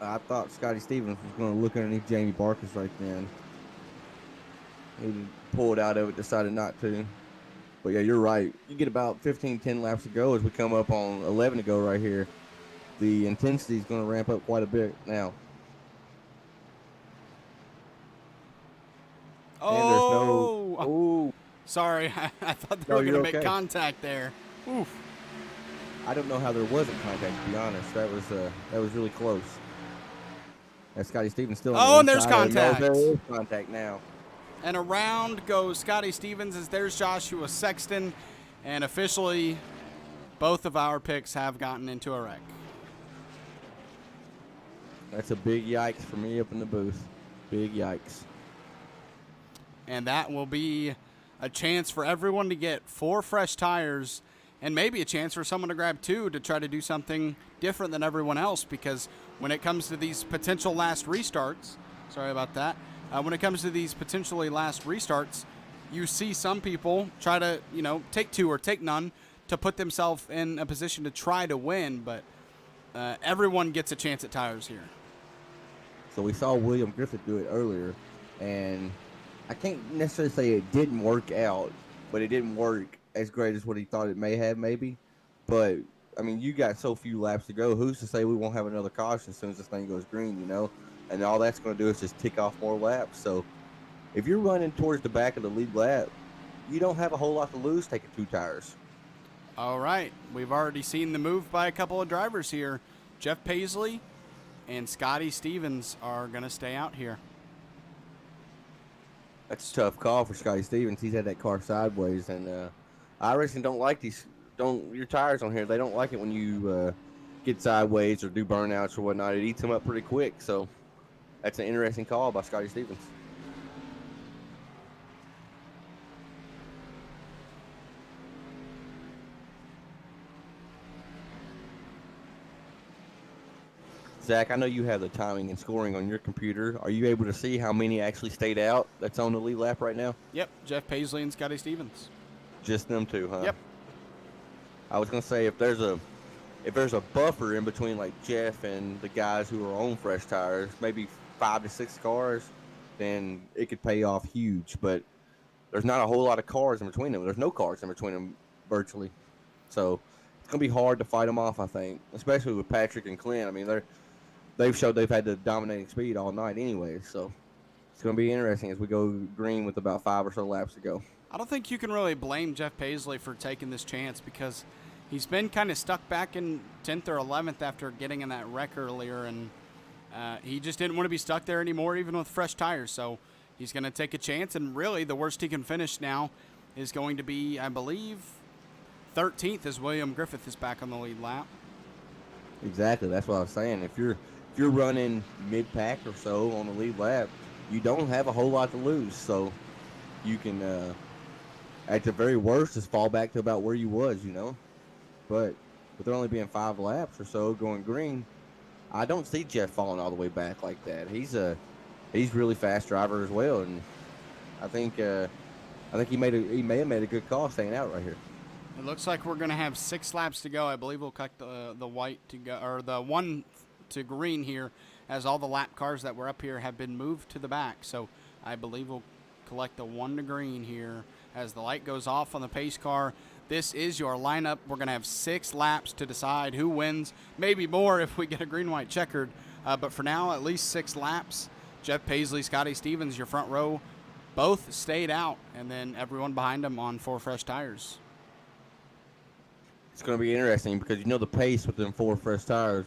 Speaker 1: I thought Scotty Stevens was going to look underneath Jamie Barkus right then. He pulled out of it, decided not to. But yeah, you're right. You get about 10 laps to go as we come up on 11 to go right here. The intensity is going to ramp up quite a bit now.
Speaker 2: Oh, sorry. I thought they were going to make contact there. Oof.
Speaker 1: I don't know how there wasn't contact, to be honest. That was really close. And Scotty Stevens still.
Speaker 2: Oh, and there's contact.
Speaker 1: There is contact now.
Speaker 2: And around goes Scotty Stevens as there's Joshua Sexton. And officially, both of our picks have gotten into a wreck.
Speaker 1: That's a big yikes for me up in the booth. Big yikes.
Speaker 2: And that will be a chance for everyone to get 4 fresh tires, and maybe a chance for someone to grab 2 to try to do something different than everyone else, because when it comes to these potential last restarts, sorry about that. When it comes to these potentially last restarts, you see some people try to, take two or take none to put themselves in a position to try to win, but everyone gets a chance at tires here.
Speaker 1: So we saw William Griffith do it earlier, and I can't necessarily say it didn't work out, but it didn't work as great as what he thought it may have, maybe. But I mean, you got so few laps to go. Who's to say we won't have another caution as soon as this thing goes green? And all that's going to do is just tick off more laps. So if you're running towards the back of the lead lap, you don't have a whole lot to lose taking 2 tires.
Speaker 2: All right, we've already seen the move by a couple of drivers here. Jeff Paisley and Scotty Stevens are going to stay out here.
Speaker 1: That's a tough call for Scotty Stevens. He's had that car sideways, and I reckon don't like your tires on here. They don't like it when you get sideways or do burnouts or whatnot. It eats them up pretty quick. So that's an interesting call by Scotty Stevens. Zach, I know you have the timing and scoring on your computer. Are you able to see how many actually stayed out that's on the lead lap right now?
Speaker 2: Yep, Jeff Paisley and Scotty Stevens.
Speaker 1: Just them two, huh?
Speaker 2: Yep.
Speaker 1: I was gonna say if there's a buffer in between like Jeff and the guys who are on fresh tires, maybe 5 to 6 cars, then it could pay off huge. But there's not a whole lot of cars in between them. There's no cars in between them virtually. So it's gonna be hard to fight them off, I think, especially with Patrick and Clint. I mean, they've showed they've had the dominating speed all night anyway, so it's going to be interesting as we go green with about 5 or so laps to go.
Speaker 2: I don't think you can really blame Jeff Paisley for taking this chance because he's been kind of stuck back in 10th or 11th after getting in that wreck earlier, and he just didn't want to be stuck there anymore, even with fresh tires. So he's going to take a chance, and really the worst he can finish now is going to be, I believe, 13th as William Griffith is back on the lead lap.
Speaker 1: Exactly, that's what I was saying. If you're running mid-pack or so on the lead lap, you don't have a whole lot to lose. So you can, at the very worst, just fall back to about where you was, But with there only being 5 laps or so going green, I don't see Jeff falling all the way back like that. He's really fast driver as well, and I think he may have made a good call staying out right here.
Speaker 2: It looks like we're going to have 6 laps to go. I believe we'll cut the white to go, or the one to green here, as all the lap cars that were up here have been moved to the back. So I believe we'll collect the 1 to green here as the light goes off on the pace car. This is your lineup. We're going to have 6 laps to decide who wins, maybe more if we get a green-white checkered. But for now, at least 6 laps. Jeff Paisley, Scotty Stevens, your front row, both stayed out, and then everyone behind them on 4 fresh tires.
Speaker 1: It's going to be interesting because the pace with them 4 fresh tires.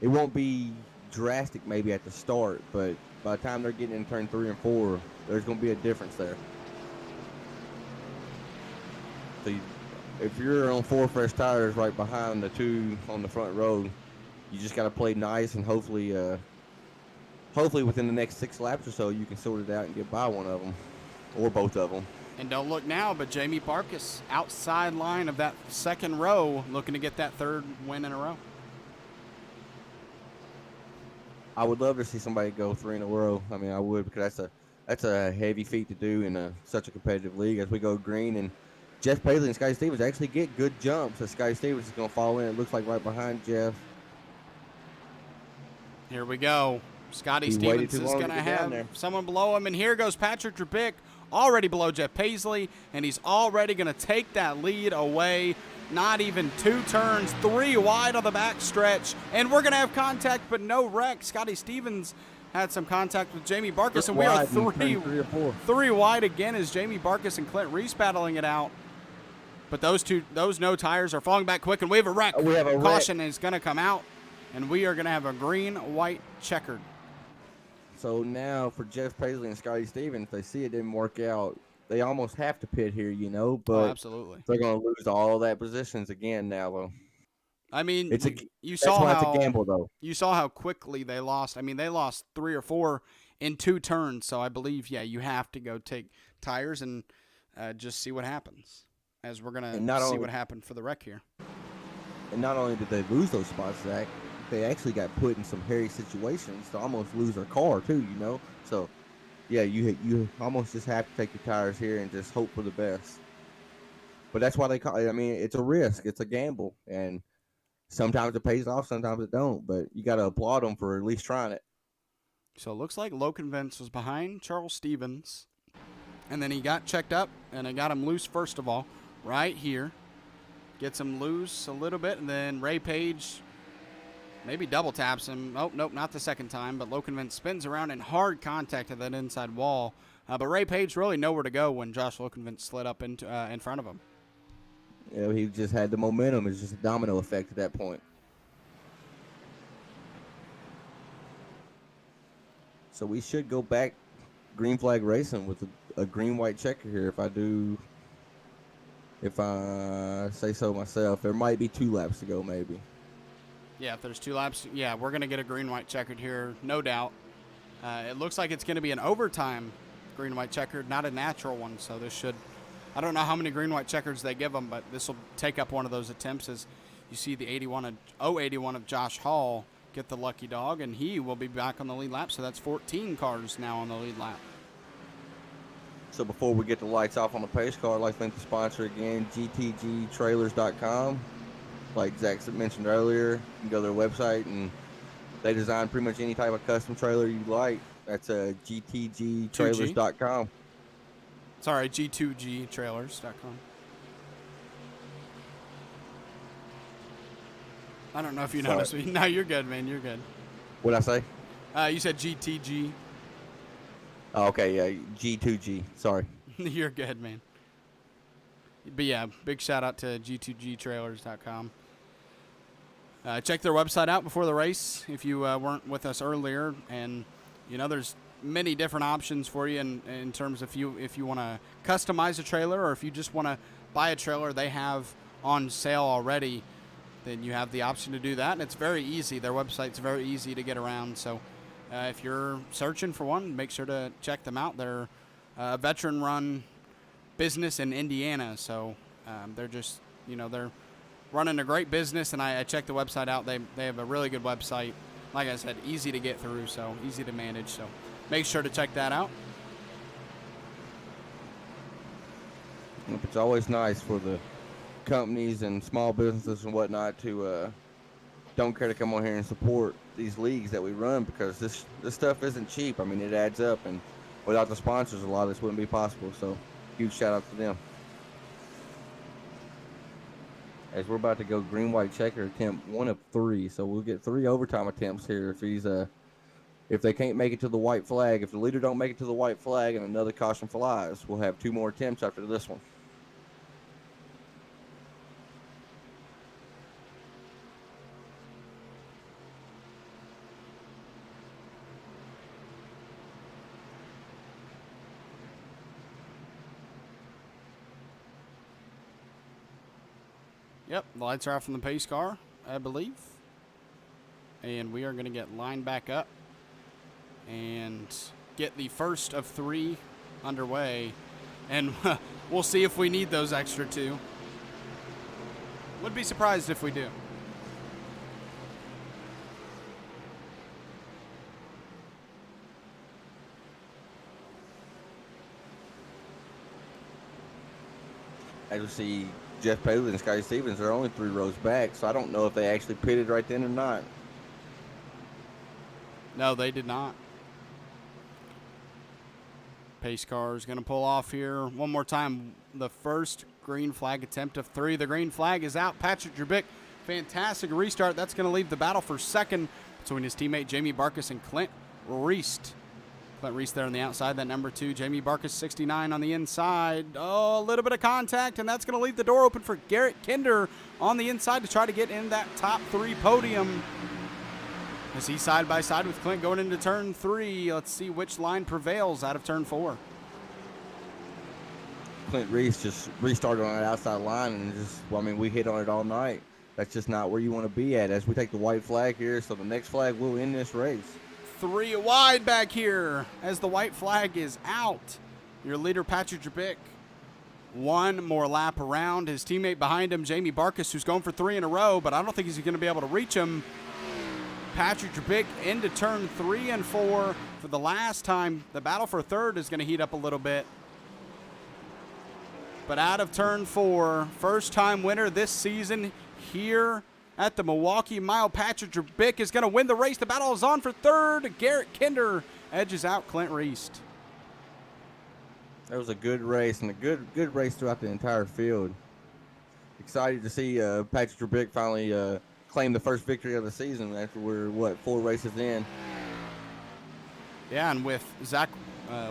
Speaker 1: It won't be drastic maybe at the start, but by the time they're getting in turn 3 and 4, there's going to be a difference there. So if you're on 4 fresh tires right behind the 2 on the front row, you just got to play nice, and hopefully within the next 6 laps or so, you can sort it out and get by one of them or both of them.
Speaker 2: And don't look now, but Jamie Barkus outside line of that second row, looking to get that 3rd win in a row.
Speaker 1: I would love to see somebody go 3 in a row. I mean, I would, because that's a heavy feat to do in such a competitive league as we go green. And Jeff Paisley and Scotty Stevens actually get good jumps. So Scotty Stevens is going to fall in. It looks like right behind Jeff.
Speaker 2: Here we go. Scotty Stevens is going to have someone below him. And here goes Patrick Drabick, already below Jeff Paisley. And he's already going to take that lead away. Not even 2 turns, 3 wide on the back stretch. And we're going to have contact, but no wreck. Scotty Stevens had some contact with Jamie Barkus. And we are 3 wide again as Jamie Barkus and Clint Reese battling it out. But those no tires are falling back quick, and we have a wreck. Caution is going to come out, and we are going to have a green-white checkered.
Speaker 1: So now for Jeff Paisley and Scotty Stevens, they see it didn't work out. They almost have to pit here, but
Speaker 2: absolutely.
Speaker 1: They're going to lose all that positions again now, though.
Speaker 2: I mean,
Speaker 1: you saw how it's a gamble, though.
Speaker 2: You saw how quickly they lost. I mean, they lost 3 or 4 in 2 turns. So I believe, you have to go take tires and just see what happens. As we're going to see what happened for the wreck here.
Speaker 1: And not only did they lose those spots, Zach, they actually got put in some hairy situations to almost lose their car too, you know. So yeah, you almost just have to take your tires here and just hope for the best. But that's why they call it. I mean, it's a risk, it's a gamble, and sometimes it pays off, sometimes it don't. But you got to applaud them for at least trying it.
Speaker 2: So it looks like Logan Vince was behind Charles Stevens, and then he got checked up, and it got him loose first of all, right here. Gets him loose a little bit, and then Ray Page maybe double taps him. Oh, nope, not the second time, but Logan Vince spins around in hard contact at that inside wall. But Ray Page really nowhere to go when Josh Logan Vince slid up in front of him.
Speaker 1: Yeah, he just had the momentum. It's just a domino effect at that point. So we should go back green flag racing with a green-white checker here if I say so myself. There might be 2 laps to go, maybe.
Speaker 2: Yeah, if there's 2 laps, yeah, we're going to get a green-white checkered here, no doubt. It looks like it's going to be an overtime green-white checkered, not a natural one, so this should... I don't know how many green-white checkers they give them, but this will take up one of those attempts as you see the 81 of Josh Hall get the lucky dog, and he will be back on the lead lap, so that's 14 cars now on the lead lap.
Speaker 1: So before we get the lights off on the pace car, I'd like to thank the sponsor again, GTGtrailers.com. Like Zach mentioned earlier, you can go to their website, and they design pretty much any type of custom trailer you like. That's GTGtrailers.com.
Speaker 2: Sorry, G2Gtrailers.com. I don't know if you noticed me. No, you're good, man. You're good.
Speaker 1: What'd I say?
Speaker 2: You said GTG.
Speaker 1: Oh, okay, yeah, G2G. Sorry.
Speaker 2: You're good, man. But yeah, big shout out to G2Gtrailers.com. Check their website out before the race if you weren't with us earlier. And, you know, there's many different options for you in terms of if you want to customize a trailer or if you just want to buy a trailer they have on sale already, then you have the option to do that. And it's very easy. Their website's very easy to get around. So if you're searching for one, make sure to check them out. They're a veteran-run business in Indiana. So they're just, you know, they're running a great business. And I checked the website out. They have a really good website. Like I said, easy to get through, so easy to manage. So make sure to check that out.
Speaker 1: It's always nice for the companies and small businesses and whatnot to don't care to come on here and support these leagues that we run, because this stuff isn't cheap. I mean, it adds up, and without the sponsors, a lot of this wouldn't be possible. So huge shout out to them. As we're about to go green-white checker attempt 1 of 3, so we'll get 3 overtime attempts here if they can't make it to the white flag. If the leader don't make it to the white flag and another caution flies, we'll have 2 more attempts after this one.
Speaker 2: Yep, the lights are off from the pace car, I believe. And we are going to get lined back up and get the first of 3 underway. And we'll see if we need those extra 2. Would be surprised if we do.
Speaker 1: As you see, Jeff Paley and Scotty Stevens are only 3 rows back, so I don't know if they actually pitted right then or not.
Speaker 2: No, they did not. Pace car is going to pull off here one more time. The first green flag attempt of 3. The green flag is out. Patrick Drabik, fantastic restart. That's going to leave the battle for second between his teammate Jamie Barkus and Clint Reist. Clint Reist there on the outside, that number 2. Jamie Barkus, 69 on the inside. Oh, a little bit of contact, and that's going to leave the door open for Garrett Kinder on the inside to try to get in that top 3 podium. As he's side by side with Clint going into turn 3. Let's see which line prevails out of turn 4.
Speaker 1: Clint Reist just restarted on that outside line, and we hit on it all night. That's just not where you want to be at as we take the white flag here, so the next flag will end this race.
Speaker 2: 3 wide back here as the white flag is out. Your leader, Patrick Drabik. 1 more lap around. His teammate behind him, Jamie Barkus, who's going for 3 in a row, but I don't think he's going to be able to reach him. Patrick Drabik into turn 3 and 4 for the last time. The battle for third is going to heat up a little bit. But out of turn 4, first time winner this season here at the Milwaukee Mile. Patrick Drabik is going to win the race. The battle is on for third. Garrett Kinder edges out Clint Reist.
Speaker 1: That was a good race, and a good race throughout the entire field. Excited to see Patrick Drabik finally claim the first victory of the season after we're, 4 races in.
Speaker 2: Yeah, and with Zach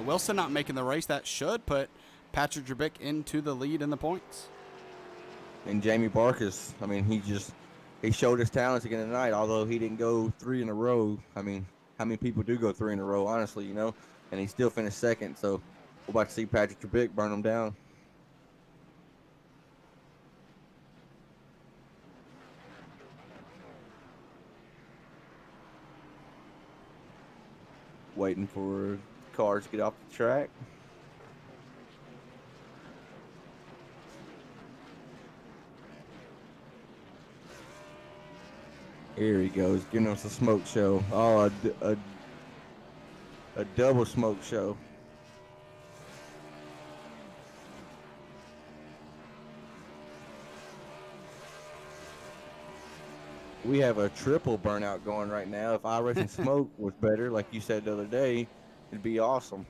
Speaker 2: Wilson not making the race, that should put Patrick Drabik into the lead in the points.
Speaker 1: And Jamie Barkus, I mean, he showed his talents again tonight, although he didn't go 3 in a row. I mean, how many people do go 3 in a row, honestly, And he still finished second, so we're about to see Patrick Drabik burn him down. Waiting for cars to get off the track. Here he goes, giving us a smoke show. Oh, a double smoke show. We have a triple burnout going right now. If iRacing Smoke was better, like you said the other day, it'd be awesome.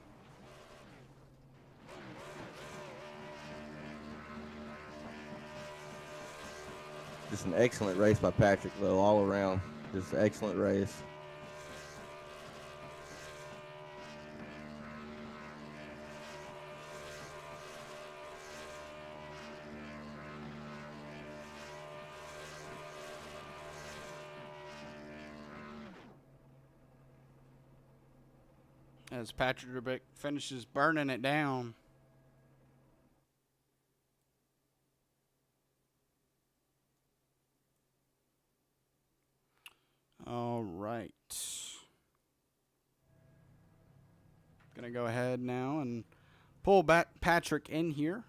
Speaker 1: Just an excellent race by Patrick, though, all around. Just an excellent race.
Speaker 2: As Patrick Drabik finishes burning it down. All right. Gonna go ahead now and pull back Patrick in here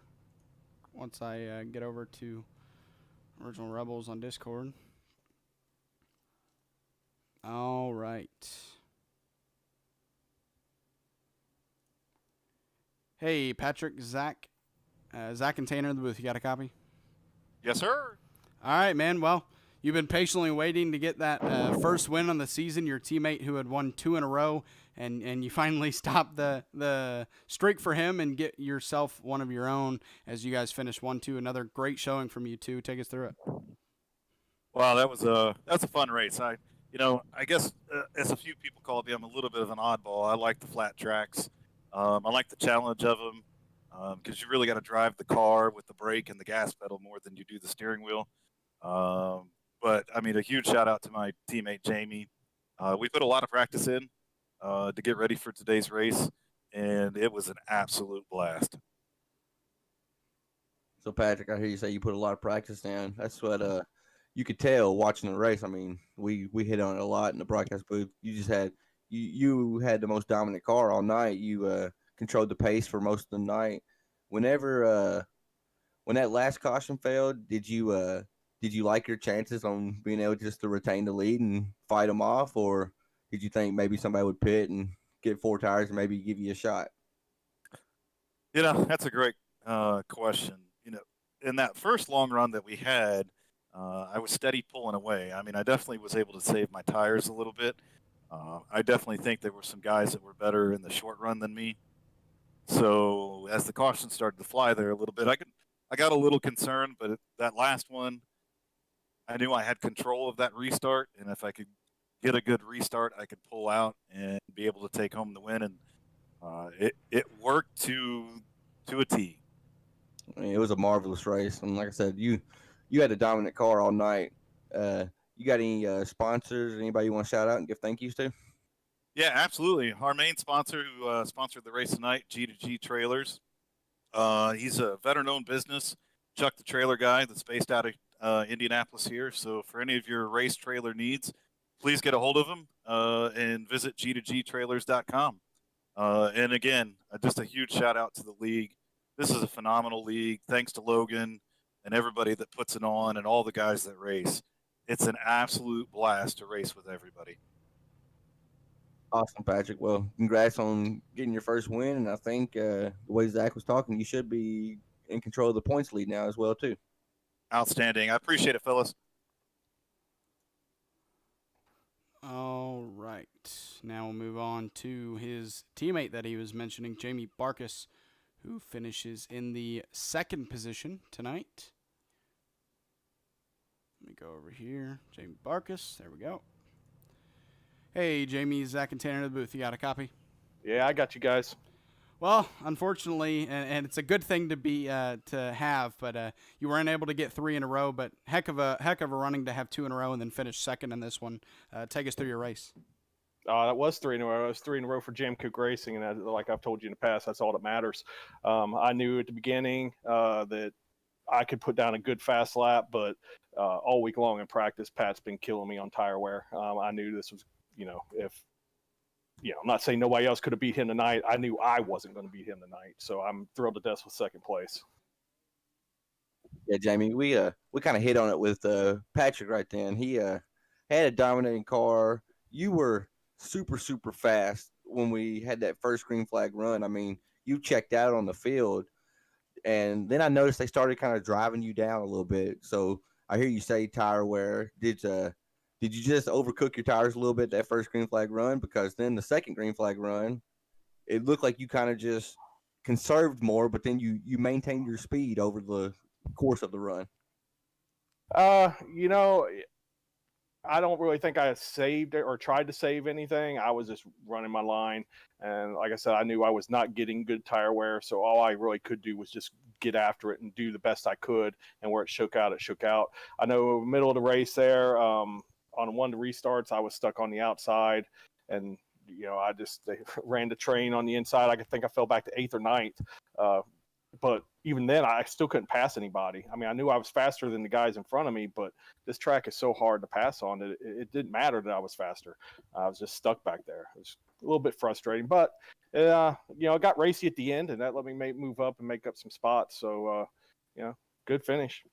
Speaker 2: once I get over to Original Rebels on Discord. All right. Hey, Patrick, Zach and Tanner in the booth. You got a copy?
Speaker 3: Yes, sir.
Speaker 2: All right, man. Well, you've been patiently waiting to get that first win on the season. Your teammate who had won 2 in a row, and you finally stopped the streak for him and get yourself one of your own as you guys finish 1-2. Another great showing from you two. Take us through it.
Speaker 3: Wow, that's a fun race. I guess as a few people call me, I'm a little bit of an oddball. I like the flat tracks. I like the challenge of them because you really got to drive the car with the brake and the gas pedal more than you do the steering wheel. But, I mean, a huge shout-out to my teammate, Jamie. We put a lot of practice in to get ready for today's race, and it was an absolute blast.
Speaker 1: So, Patrick, I hear you say you put a lot of practice in. That's what you could tell watching the race. I mean, we hit on it a lot in the broadcast booth. You just had you had the most dominant car all night. You controlled the pace for most of the night. When that last caution failed, did you like your chances on being able just to retain the lead and fight them off, or did you think maybe somebody would pit and get 4 tires and maybe give you a shot?
Speaker 3: That's a great question. In that first long run that we had, I was steady pulling away. I mean, I definitely was able to save my tires a little bit. I definitely think there were some guys that were better in the short run than me. So as the caution started to fly there a little bit, I got a little concerned, but that last one, I knew I had control of that restart, and if I could get a good restart, I could pull out and be able to take home the win. And it worked to a T.
Speaker 1: I mean, it was a marvelous race, and like I said, you had a dominant car all night. You got any sponsors? Anybody you want to shout out and give thank yous to?
Speaker 3: Yeah, absolutely. Our main sponsor who sponsored the race tonight, G2G Trailers. He's a veteran-owned business, Chuck the Trailer Guy, that's based out of Indianapolis here. So for any of your race trailer needs, please get a hold of him and visit g2gtrailers.com. And again, just a huge shout-out to the league. This is a phenomenal league. Thanks to Logan and everybody that puts it on and all the guys that race. it's an absolute blast to race with everybody.
Speaker 1: Awesome, Patrick. Well, congrats on getting your first win, and I think the way Zach was talking, you should be in control of the points lead now as well too.
Speaker 3: Outstanding. I appreciate it, fellas.
Speaker 2: All right. Now we'll move on to his teammate that he was mentioning, Jamie Barkus, who finishes in the second position tonight. Let me go over here. Jamie Barkus. There we go. Hey, Jamie, Zach, and Tanner in the booth. You got a copy?
Speaker 4: Yeah, I got you guys.
Speaker 2: Well, unfortunately, and it's a good thing to have, but you weren't able to get 3 in a row. But heck of a running to have 2 in a row and then finish second in this one. Take us through your race.
Speaker 4: That was 3 in a row. It was 3 in a row for Jam Cook Racing, and that, like I've told you in the past, that's all that matters. I knew at the beginning that I could put down a good fast lap, but all week long in practice, Pat's been killing me on tire wear. I knew this was, I'm not saying nobody else could have beat him tonight. I knew I wasn't going to beat him tonight, so I'm thrilled to death with second place.
Speaker 1: Yeah, Jamie, we kind of hit on it with Patrick right then. He had a dominating car. You were super fast when we had that first green flag run. I mean, you checked out on the field, and then I noticed they started kind of driving you down a little bit. So I hear you say tire wear. Did you just overcook your tires a little bit that first green flag run? Because then the second green flag run, it looked like you kind of just conserved more, but then you maintained your speed over the course of the run.
Speaker 4: I don't really think I saved it or tried to save anything. I was just running my line. And like I said, I knew I was not getting good tire wear. So all I really could do was just get after it and do the best I could. And where it shook out, it shook out. I know middle of the race there, on one of the restarts, I was stuck on the outside. And, they ran the train on the inside. I think I fell back to 8th or 9th. But even then, I still couldn't pass anybody. I mean, I knew I was faster than the guys in front of me, but this track is so hard to pass on that it didn't matter that I was faster. I was just stuck back there. It was a little bit frustrating, but it got racy at the end, and that let me move up and make up some spots. So, good finish.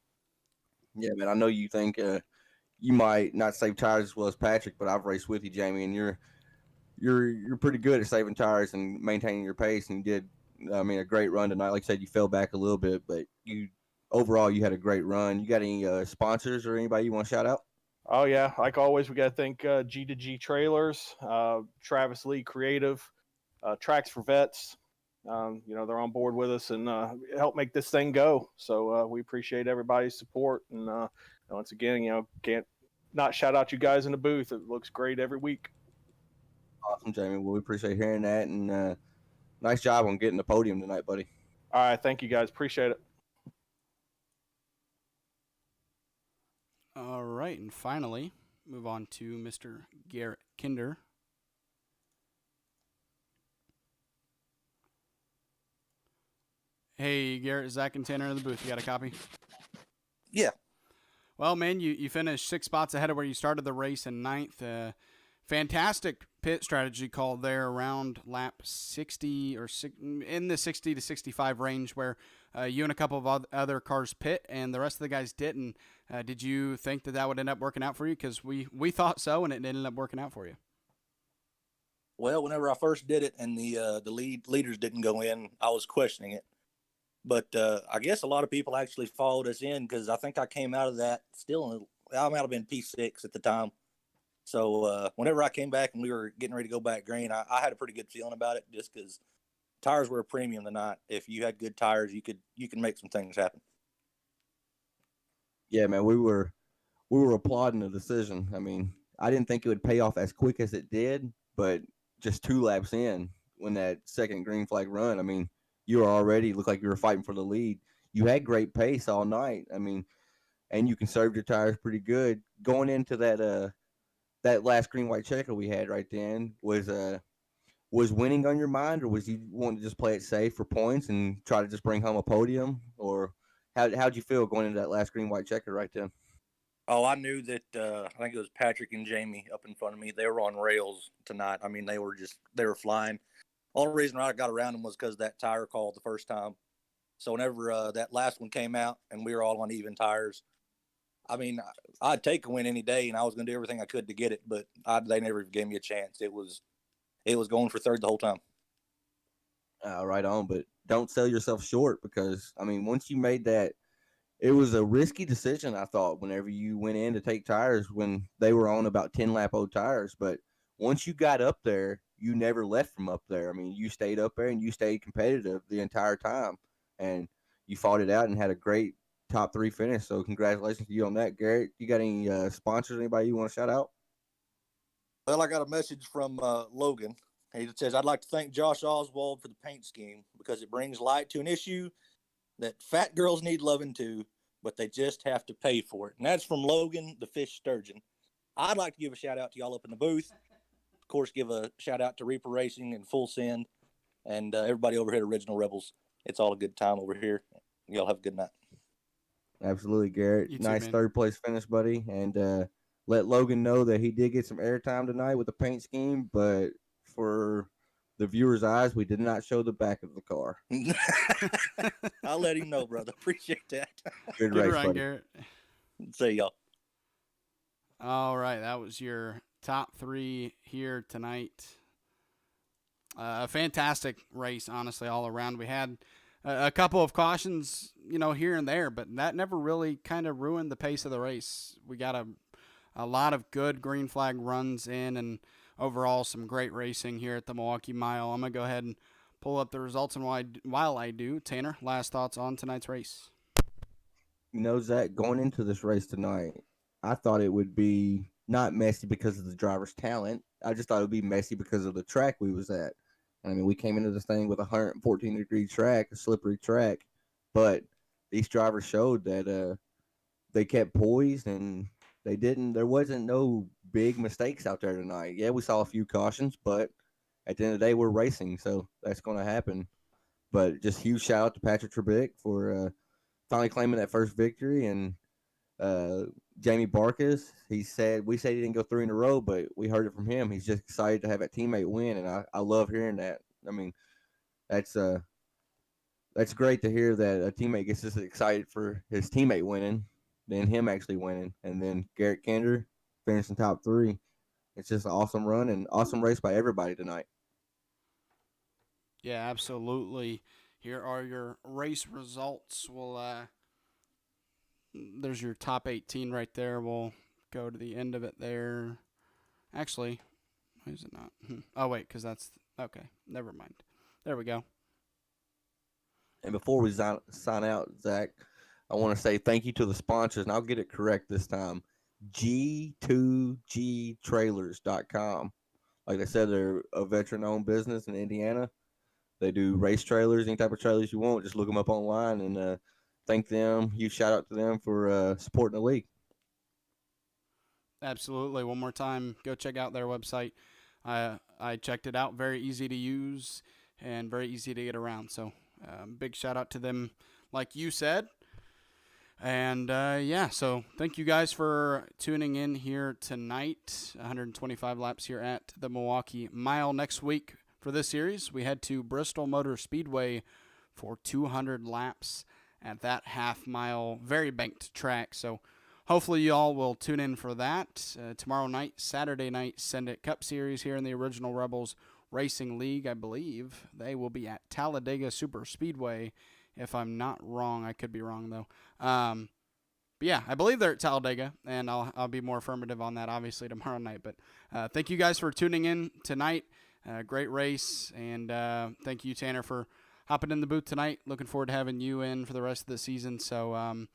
Speaker 1: Yeah, man. I know you think you might not save tires as well as Patrick, but I've raced with you, Jamie, and you're pretty good at saving tires and maintaining your pace, and you did. I mean, a great run tonight. Like I said, you fell back a little bit, but overall you had a great run. You got any sponsors or anybody you want to shout out?
Speaker 4: Oh yeah, like always, we got to thank G2G Trailers, Travis Lee Creative, Tracks for Vets. They're on board with us and help make this thing go. So we appreciate everybody's support. And once again, can't not shout out you guys in the booth. It looks great every week.
Speaker 1: Awesome, Jamie. Well, we appreciate hearing that, and nice job on getting the podium tonight, buddy.
Speaker 4: All right. Thank you, guys. Appreciate it.
Speaker 2: All right. And finally, move on to Mr. Garrett Kinder. Hey, Garrett, Zach, and Tanner in the booth. You got a copy?
Speaker 5: Yeah.
Speaker 2: Well, man, you finished 6 spots ahead of where you started the race in 9th. Fantastic pit strategy call there around lap 60 or in the 60 to 65 range where you and a couple of other cars pit and the rest of the guys didn't. Did you think that would end up working out for you? Because we thought so, and it ended up working out for you.
Speaker 5: Well, whenever I first did it and the leaders didn't go in, I was questioning it. But I guess a lot of people actually followed us in because I think I came out of that I might have been P6 at the time. So whenever I came back and we were getting ready to go back green, I had a pretty good feeling about it just because tires were a premium tonight. If you had good tires, you can make some things happen.
Speaker 1: Yeah, man, we were applauding the decision. I mean, I didn't think it would pay off as quick as it did, but just 2 laps in, when that second green flag run, I mean, you were already looked like you were fighting for the lead. You had great pace all night. I mean, and you conserved your tires pretty good going into that last green white checker we had right then. Was winning on your mind, or was you wanting to just play it safe for points and try to just bring home a podium, or how'd you feel going into that last green white checker right then?
Speaker 5: Oh, I knew that. I think it was Patrick and Jamie up in front of me. They were on rails tonight. I mean, they were flying. Only reason I got around them was because that tire call the first time. So whenever that last one came out and we were all on even tires, I mean, I'd take a win any day, and I was going to do everything I could to get it, but they never gave me a chance. It was going for third the whole time.
Speaker 1: Right on, but don't sell yourself short because, I mean, once you made that, it was a risky decision, I thought, whenever you went in to take tires when they were on about 10 lap old tires. But once you got up there, you never left from up there. I mean, you stayed up there and you stayed competitive the entire time. And you fought it out and had a great top 3 finish. So congratulations to you on that, Garrett. You got any sponsors, anybody you want to shout out?
Speaker 5: Well, I got a message from Logan. He says, I'd like to thank Josh Oswald for the paint scheme because it brings light to an issue that fat girls need loving too, but they just have to pay for it. And that's from Logan, the fish sturgeon. I'd like to give a shout out to y'all up in the booth. Of course, give a shout out to Reaper Racing and Full Send and everybody over here at Original Rebels. It's all a good time over here. Y'all have a good night.
Speaker 1: Absolutely, Garrett.
Speaker 2: You too,
Speaker 1: nice
Speaker 2: man.
Speaker 1: third place finish, buddy. And let Logan know that he did get some airtime tonight with the paint scheme, but for the viewers' eyes, we did not show the back of the car.
Speaker 5: I'll let him know, brother. Appreciate that.
Speaker 1: Good
Speaker 2: Good
Speaker 1: race,
Speaker 2: run,
Speaker 1: buddy.
Speaker 2: Garrett.
Speaker 5: See y'all.
Speaker 2: All right, that was your top 3 here tonight. A fantastic race, honestly, all around. We had a couple of cautions, here and there, but that never really kind of ruined the pace of the race. We got a lot of good green flag runs in, and overall some great racing here at the Milwaukee Mile. I'm going to go ahead and pull up the results, and while I do, Tanner, last thoughts on tonight's race?
Speaker 1: Zach, going into this race tonight, I thought it would be not messy because of the driver's talent. I just thought it would be messy because of the track we was at. I mean, we came into this thing with a 114-degree track, a slippery track, but these drivers showed that they kept poised and there wasn't no big mistakes out there tonight. Yeah, we saw a few cautions, but at the end of the day, we're racing, so that's going to happen. But just huge shout out to Patrick Trebick for finally claiming that first victory, and Jamie Barkus. We said he didn't go 3 in a row, but we heard it from him. He's just excited to have a teammate win, and I love hearing that. I mean, that's great to hear that a teammate gets this excited for his teammate winning than him actually winning. And then Garrett Kinder finishing top 3. It's just an awesome run and awesome race by everybody tonight.
Speaker 2: Yeah, absolutely. Here are your race results. There's your top 18 right there. We'll go to the end of it there. Actually, why is it not? Oh, wait, because that's... Okay, never mind. There we go.
Speaker 1: And before we sign out, Zach, I want to say thank you to the sponsors, and I'll get it correct this time. G2Gtrailers.com. Like I said, they're a veteran-owned business in Indiana. They do race trailers, any type of trailers you want. Just look them up online and thank them. Huge shout out to them for supporting the league.
Speaker 2: Absolutely. One more time, go check out their website. I checked it out. Very easy to use and very easy to get around. So big shout out to them, like you said. And so thank you guys for tuning in here tonight. 125 laps here at the Milwaukee Mile. Next week for this series, we head to Bristol Motor Speedway for 200 laps at that half-mile, very banked track. So hopefully you all will tune in for that. Tomorrow night, Saturday night, Send It Cup Series here in the Original Rebels Racing League, I believe. They will be at Talladega Super Speedway, if I'm not wrong. I could be wrong, though. But yeah, I believe they're at Talladega, and I'll be more affirmative on that, obviously, tomorrow night. But thank you guys for tuning in tonight. Great race, and thank you, Tanner, for hopping in the booth tonight. Looking forward to having you in for the rest of the season. So,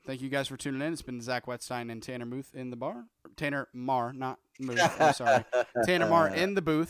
Speaker 2: thank you guys for tuning in. It's been Zach Wetstein and Tanner Muth in the bar. Tanner Marr, not Muth. I'm sorry. Tanner Marr in the booth.